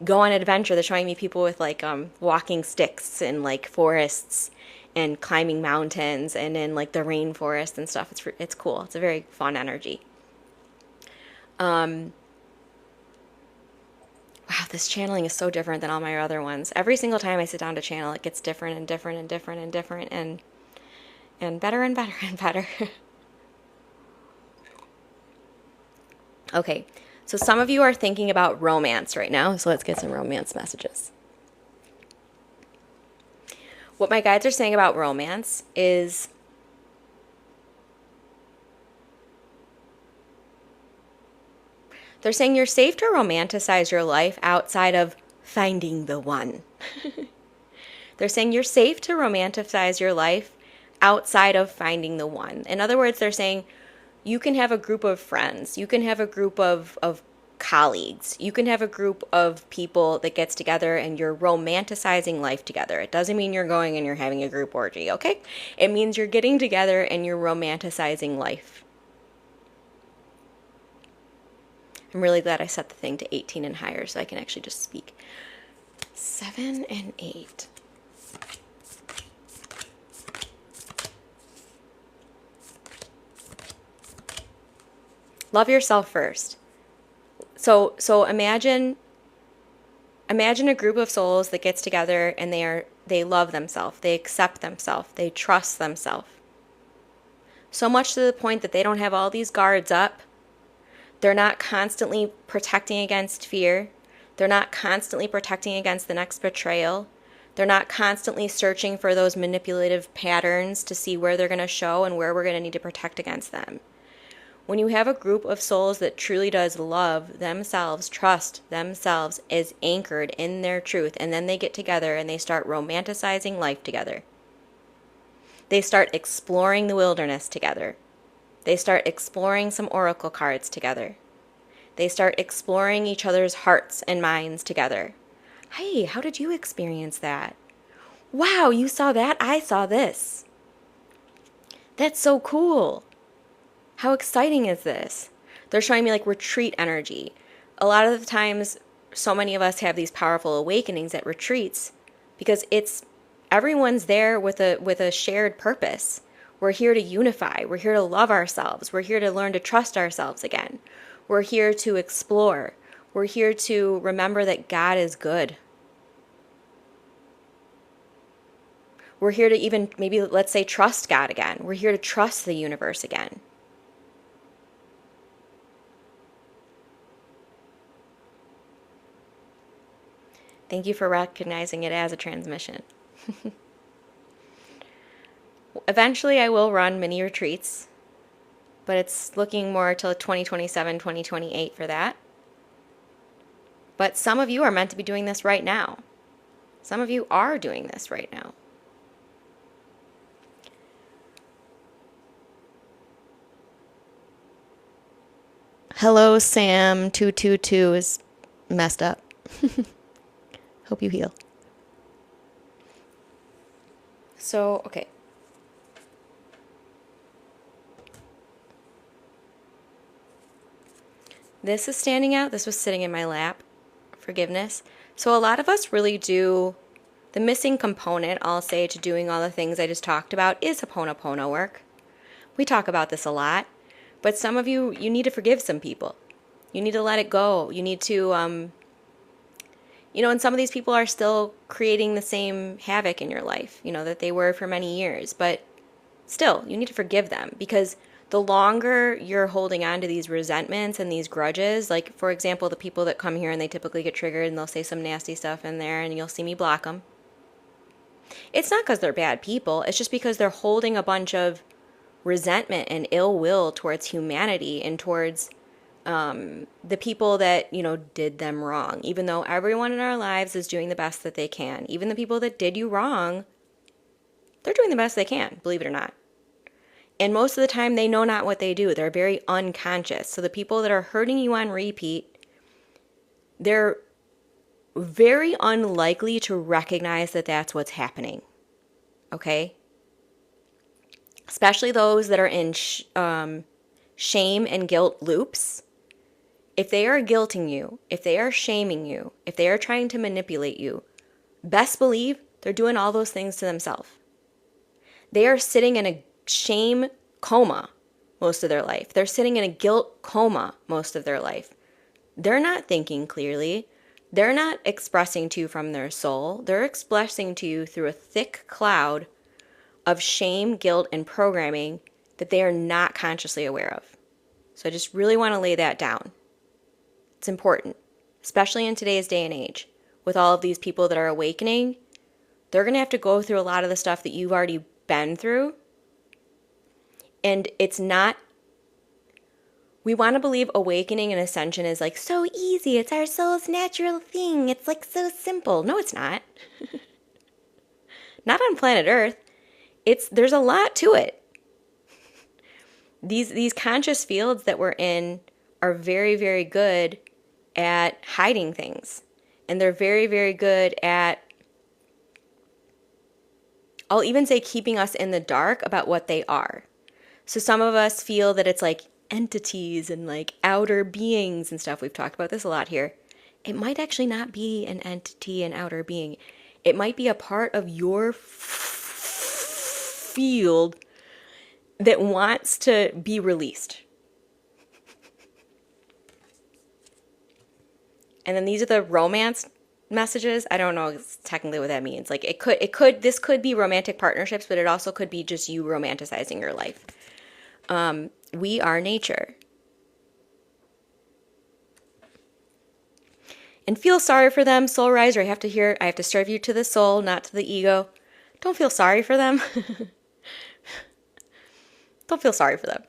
A: go on an adventure? They're showing me people with like walking sticks in like forests and climbing mountains and in like the rainforest and stuff. It's cool. It's a very fun energy. Wow, this channeling is so different than all my other ones. Every single time I sit down to channel, it gets different and different and different and different and better and better and better. Okay, so some of you are thinking about romance right now, so let's get some romance messages. What my guides are saying about romance is they're saying you're safe to romanticize your life outside of finding the one. They're saying you're safe to romanticize your life outside of finding the one. In other words, they're saying you can have a group of friends. You can have a group of colleagues. You can have a group of people that gets together and you're romanticizing life together. It doesn't mean you're going and you're having a group orgy, okay? It means you're getting together and you're romanticizing life. I'm really glad I set the thing to 18 and higher so I can actually just speak. 7 and 8. Love yourself first. So imagine a group of souls that gets together and they love themselves, they accept themselves, they trust themselves. So much to the point that they don't have all these guards up. They're not constantly protecting against fear. They're not constantly protecting against the next betrayal. They're not constantly searching for those manipulative patterns to see where they're going to show and where we're going to need to protect against them. When you have a group of souls that truly does love themselves, trust themselves, is anchored in their truth, and then they get together and they start romanticizing life together. They start exploring the wilderness together. They start exploring some oracle cards together. They start exploring each other's hearts and minds together. Hey, how did you experience that? Wow, you saw that? I saw this. That's so cool. How exciting is this? They're showing me like retreat energy. A lot of the times, so many of us have these powerful awakenings at retreats because everyone's there with a shared purpose. We're here to unify. We're here to love ourselves. We're here to learn to trust ourselves again. We're here to explore. We're here to remember that God is good. We're here to even maybe, let's say, trust God again. We're here to trust the universe again. Thank you for recognizing it as a transmission. Eventually, I will run mini retreats, but it's looking more till 2027, 2028 for that. But some of you are meant to be doing this right now. Some of you are doing this right now. Hello Sam 222 is messed up. Hope you heal. So, okay. This is standing out. This was sitting in my lap. Forgiveness. So a lot of us really do, the missing component, I'll say, to doing all the things I just talked about is Ho'oponopono work. We talk about this a lot, but some of you need to forgive some people. You need to let it go. You need to, and some of these people are still creating the same havoc in your life, that they were for many years. But still, you need to forgive them, because the longer you're holding on to these resentments and these grudges, like, for example, the people that come here and they typically get triggered and they'll say some nasty stuff in there and you'll see me block them. It's not because they're bad people. It's just because they're holding a bunch of resentment and ill will towards humanity and towards the people that, did them wrong. Even though everyone in our lives is doing the best that they can. Even the people that did you wrong, they're doing the best they can, believe it or not. And most of the time, they know not what they do. They're very unconscious. So the people that are hurting you on repeat, they're very unlikely to recognize that that's what's happening. Okay? Especially those that are in shame and guilt loops. If they are guilting you, if they are shaming you, if they are trying to manipulate you, best believe they're doing all those things to themselves. They are sitting in a shame coma most of their life. They're sitting in a guilt coma most of their life. They're not thinking clearly. They're not expressing to you from their soul. They're expressing to you through a thick cloud of shame, guilt, and programming that they are not consciously aware of. So I just really want to lay that down. It's important, especially in today's day and age. With all of these people that are awakening, they're going to have to go through a lot of the stuff that you've already been through. And it's not, we want to believe awakening and ascension is like so easy. It's our soul's natural thing. It's like so simple. No, it's not. Not on planet Earth. There's a lot to it. These conscious fields that we're in are very, very good at hiding things. And they're very, very good at, I'll even say, keeping us in the dark about what they are. So some of us feel that it's like entities and like outer beings and stuff. We've talked about this a lot here. It might actually not be an entity, an outer being. It might be a part of your field that wants to be released. And then these are the romance messages. I don't know technically what that means. Like this could be romantic partnerships, but it also could be just you romanticizing your life. We are nature. And feel sorry for them, soul riser. I have to serve you to the soul, not to the ego. Don't feel sorry for them. Don't feel sorry for them.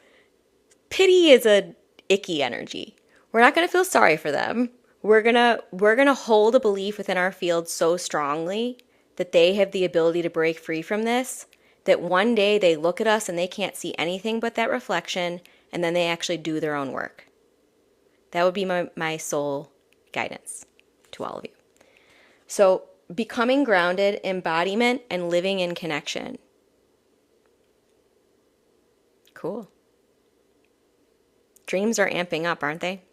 A: Pity is a icky energy. We're not going to feel sorry for them. We're going to hold a belief within our field so strongly that they have the ability to break free from this, that one day they look at us and they can't see anything but that reflection, and then they actually do their own work. That would be my soul guidance to all of you. So becoming grounded, embodiment, and living in connection. Cool. Dreams are amping up, aren't they?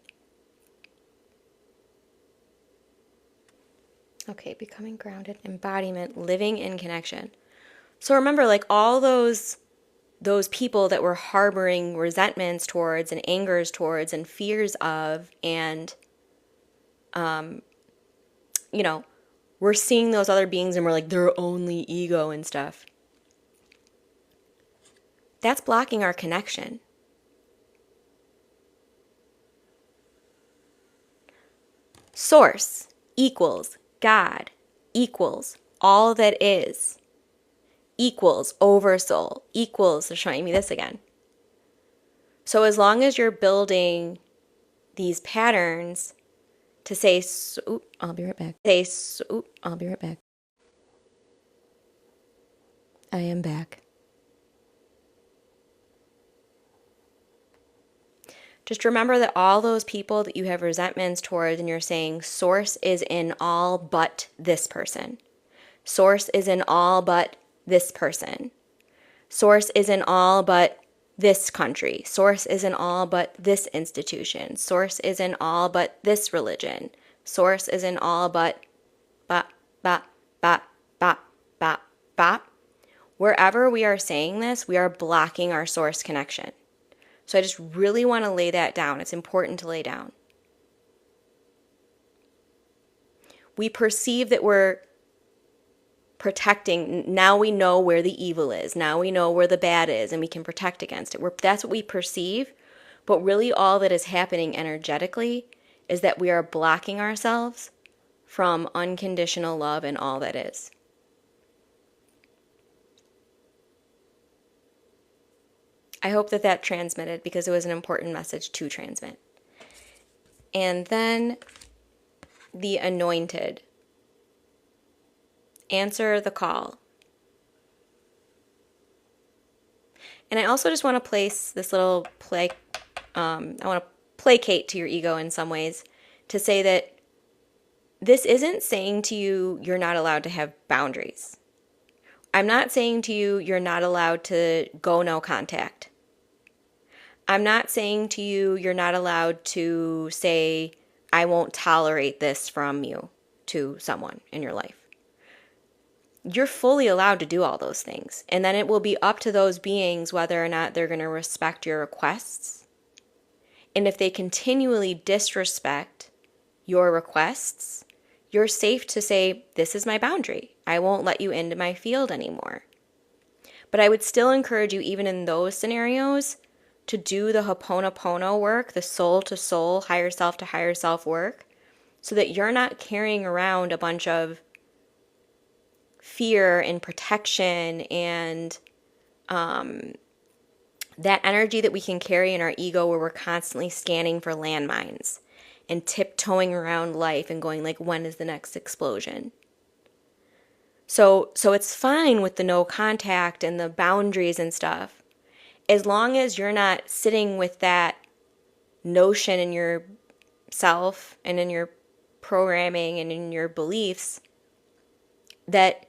A: Okay, becoming grounded, embodiment, living in connection. So remember, like all those people that we're harboring resentments towards and angers towards and fears of, and we're seeing those other beings and we're like, they're only ego and stuff. That's blocking our connection. Source equals God equals all that is equals oversoul equals, they're showing me this again. So as long as you're building these patterns to say, I'll be right back. I'll be right back. I am back. Just remember that all those people that you have resentments towards and you're saying source is in all but this person. Source is in all but this person. Source is in all but this country. Source is in all but this institution. Source is in all but this religion. Source is in all but bop, bop, bop, bop, bop, bop. Wherever we are saying this, we are blocking our source connection. So I just really want to lay that down. It's important to lay down. We perceive that we're protecting. Now we know where the evil is. Now we know where the bad is, and we can protect against it. That's what we perceive. But really all that is happening energetically is that we are blocking ourselves from unconditional love and all that is. I hope that transmitted, because it was an important message to transmit. And then the anointed. Answer the call. And I also just want to place this little I want to placate to your ego in some ways to say that this isn't saying to you you're not allowed to have boundaries. I'm not saying to you you're not allowed to go no contact. I'm not saying to you you're not allowed to say, I won't tolerate this from you to someone in your life. You're fully allowed to do all those things. And then it will be up to those beings whether or not they're going to respect your requests. And if they continually disrespect your requests, you're safe to say, this is my boundary. I won't let you into my field anymore. But I would still encourage you, even in those scenarios, to do the Ho'oponopono work, the soul to soul, higher self to higher self work, so that you're not carrying around a bunch of fear and protection and that energy that we can carry in our ego, where we're constantly scanning for landmines and tiptoeing around life and going like, when is the next explosion? So it's fine with the no contact and the boundaries and stuff, as long as you're not sitting with that notion in yourself and in your programming and in your beliefs that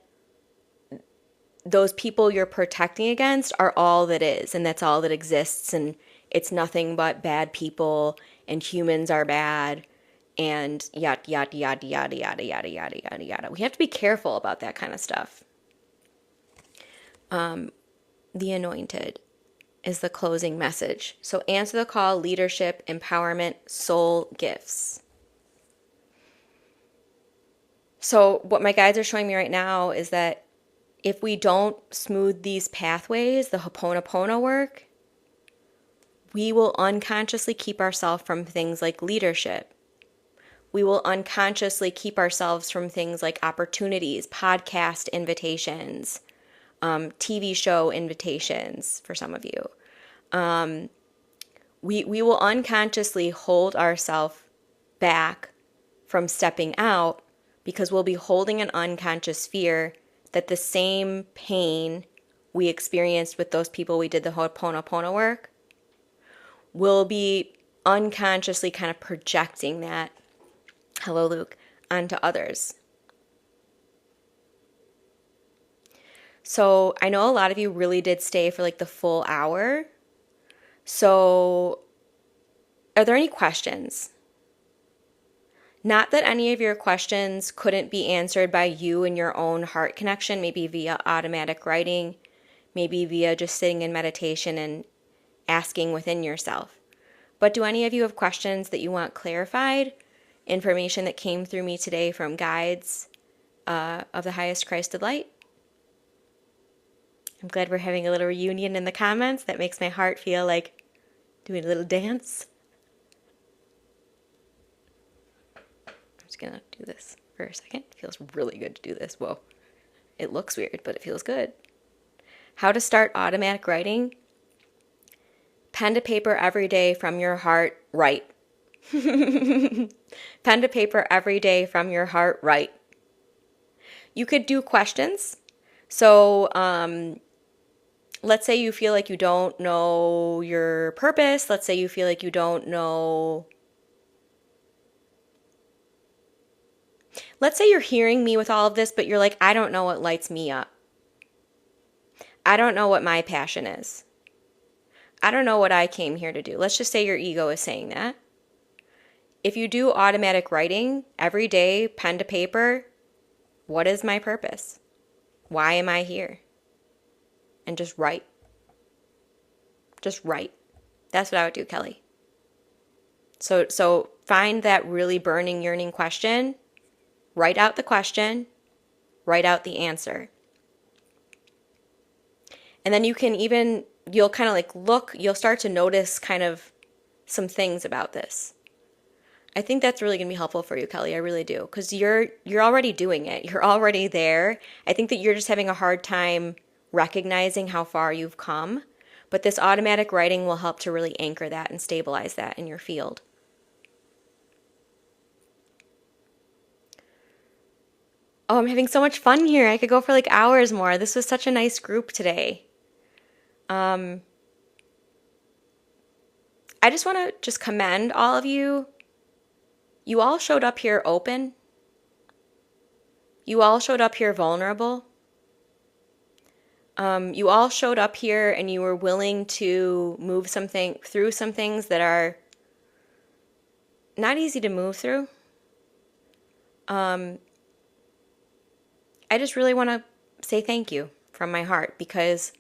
A: those people you're protecting against are all that is, and that's all that exists, and it's nothing but bad people, and humans are bad, and yada, yada, yada, yada, yada, yada, yada, yada, yada. We have to be careful about that kind of stuff. The anointed is the closing message. So answer the call, leadership, empowerment, soul gifts. So what my guides are showing me right now is that if we don't smooth these pathways, the Ho'oponopono work, we will unconsciously keep ourselves from things like leadership. We will unconsciously keep ourselves from things like opportunities, podcast invitations, TV show invitations for some of you. We will unconsciously hold ourselves back from stepping out because we'll be holding an unconscious fear that the same pain we experienced with those people we did the Ho'oponopono work, will be unconsciously kind of projecting that, hello Luke, onto others. So I know a lot of you really did stay for like the full hour. So are there any questions? Not that any of your questions couldn't be answered by you in your own heart connection, maybe via automatic writing, maybe via just sitting in meditation and asking within yourself. But do any of you have questions that you want clarified? Information that came through me today from guides of the highest Christed light? I'm glad we're having a little reunion in the comments. That makes my heart feel like doing a little dance. I'm just gonna do this for a second. It feels really good to do this. Whoa. It looks weird, but it feels good. How to start automatic writing. Pen to paper every day from your heart, write. Pen to paper every day from your heart, write. You could do questions. So let's say you feel like you don't know your purpose. Let's say you feel like you don't know. Let's say you're hearing me with all of this, but you're like, I don't know what lights me up. I don't know what my passion is. I don't know what I came here to do. Let's just say your ego is saying that. If you do automatic writing every day, pen to paper, what is my purpose? Why am I here? And just write. Just write. That's what I would do, Kelly. So find that really burning, yearning question. Write out the question. Write out the answer. And then you'll kind of like look, you'll start to notice kind of some things about this. I think that's really going to be helpful for you, Kelly. I really do. Because you're already doing it. You're already there. I think that you're just having a hard time recognizing how far you've come. But this automatic writing will help to really anchor that and stabilize that in your field. Oh, I'm having so much fun here. I could go for like hours more. This was such a nice group today. I just want to just commend all of you. You all showed up here open. You all showed up here vulnerable. You all showed up here and you were willing to move through some things that are not easy to move through. I just really want to say thank you from my heart, because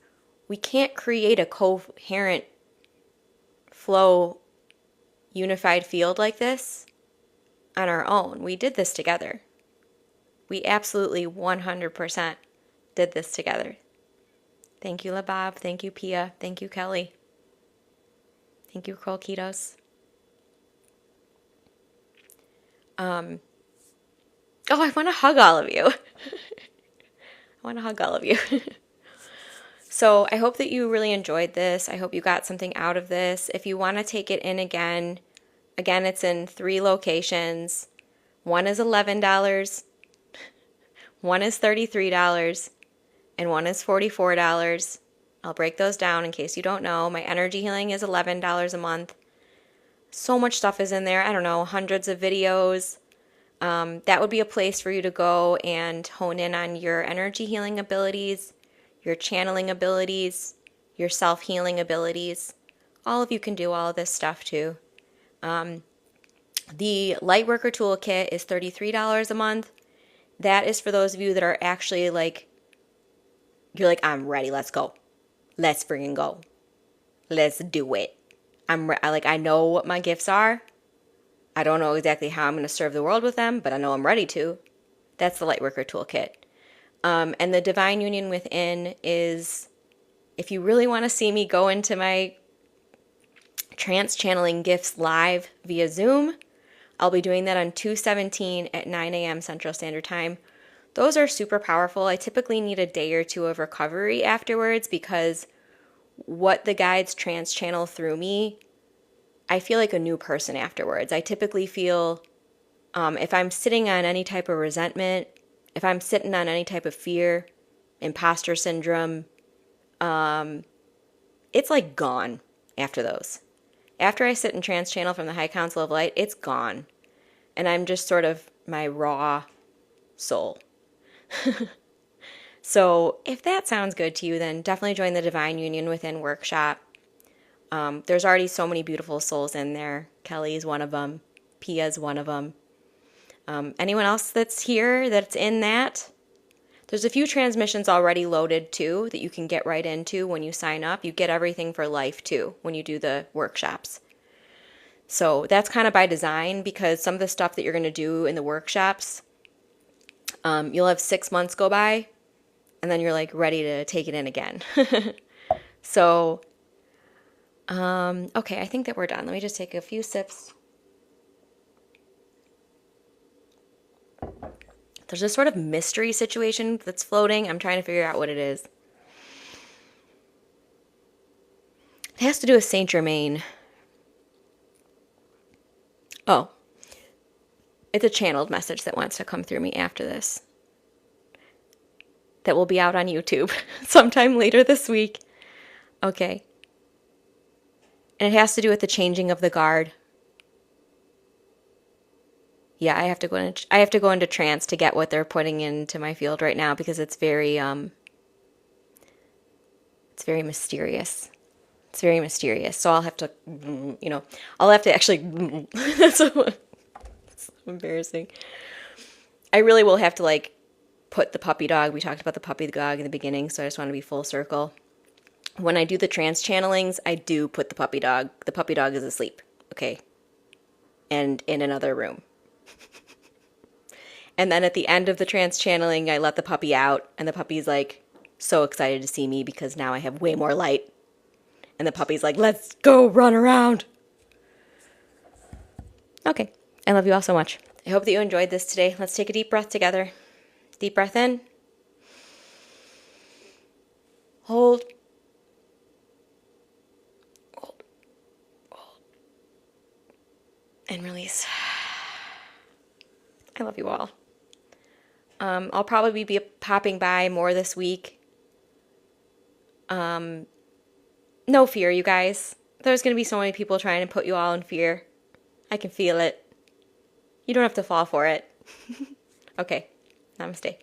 A: we can't create a coherent flow, unified field like this on our own. We did this together. We absolutely 100% did this together. Thank you, Labab. Thank you, Pia. Thank you, Kelly. Thank you, Kroitos. Oh, I want to hug all of you. I want to hug all of you. So I hope that you really enjoyed this. I hope you got something out of this. If you want to take it in again, it's in 3 locations. One is $11, one is $33, and one is $44. I'll break those down in case you don't know. My energy healing is $11 a month. So much stuff is in there. I don't know, hundreds of videos. That would be a place for you to go and hone in on your energy healing abilities, your channeling abilities, your self-healing abilities. All of you can do all of this stuff too. The Lightworker Toolkit is $33 a month. That is for those of you that are actually like, you're like, I'm ready, let's go. Let's freaking go. Let's do it. I know what my gifts are. I don't know exactly how I'm going to serve the world with them, but I know I'm ready to. That's the Lightworker Toolkit. And the Divine Union Within is, if you really want to see me go into my trance channeling gifts live via Zoom, I'll be doing that on 2/17 at 9 a.m. Central Standard Time. Those are super powerful. I typically need a day or two of recovery afterwards, because what the guides trance channel through me, I feel like a new person afterwards. I typically feel, if I'm sitting on any type of resentment, if I'm sitting on any type of fear, imposter syndrome, it's like gone after those. After I sit in trance channel from the High Council of Light, it's gone. And I'm just sort of my raw soul. So if that sounds good to you, then definitely join the Divine Union Within workshop. There's already so many beautiful souls in there. Kelly's one of them. Pia's one of them. Anyone else that's here that's in that? There's a few transmissions already loaded too that you can get right into when you sign up. You get everything for life too when you do the workshops. So that's kind of by design, because some of the stuff that you're going to do in the workshops, you'll have 6 months go by and then you're like ready to take it in again. So, okay, I think that we're done. Let me just take a few sips. There's this sort of mystery situation that's floating. I'm trying to figure out what it is. It has to do with Saint Germain. Oh, it's a channeled message that wants to come through me after this. That will be out on YouTube sometime later this week. Okay. And it has to do with the changing of the guard. Yeah, I have to go into trance to get what they're putting into my field right now because it's very mysterious. It's very mysterious. So I'll have to, I'll have to actually, that's so embarrassing. I really will have to like put the puppy dog, we talked about the puppy dog in the beginning, so I just want to be full circle. When I do the trance channelings, I do put the puppy dog is asleep, okay? And in another room. And then at the end of the trance channeling, I let the puppy out, and the puppy's like so excited to see me because now I have way more light. And the puppy's like, let's go run around. Okay, I love you all so much. I hope that you enjoyed this today. Let's take a deep breath together. Deep breath in. Hold. Hold. Hold. And release. I love you all. I'll probably be popping by more this week. No fear, you guys. There's going to be so many people trying to put you all in fear. I can feel it. You don't have to fall for it. Okay. Namaste.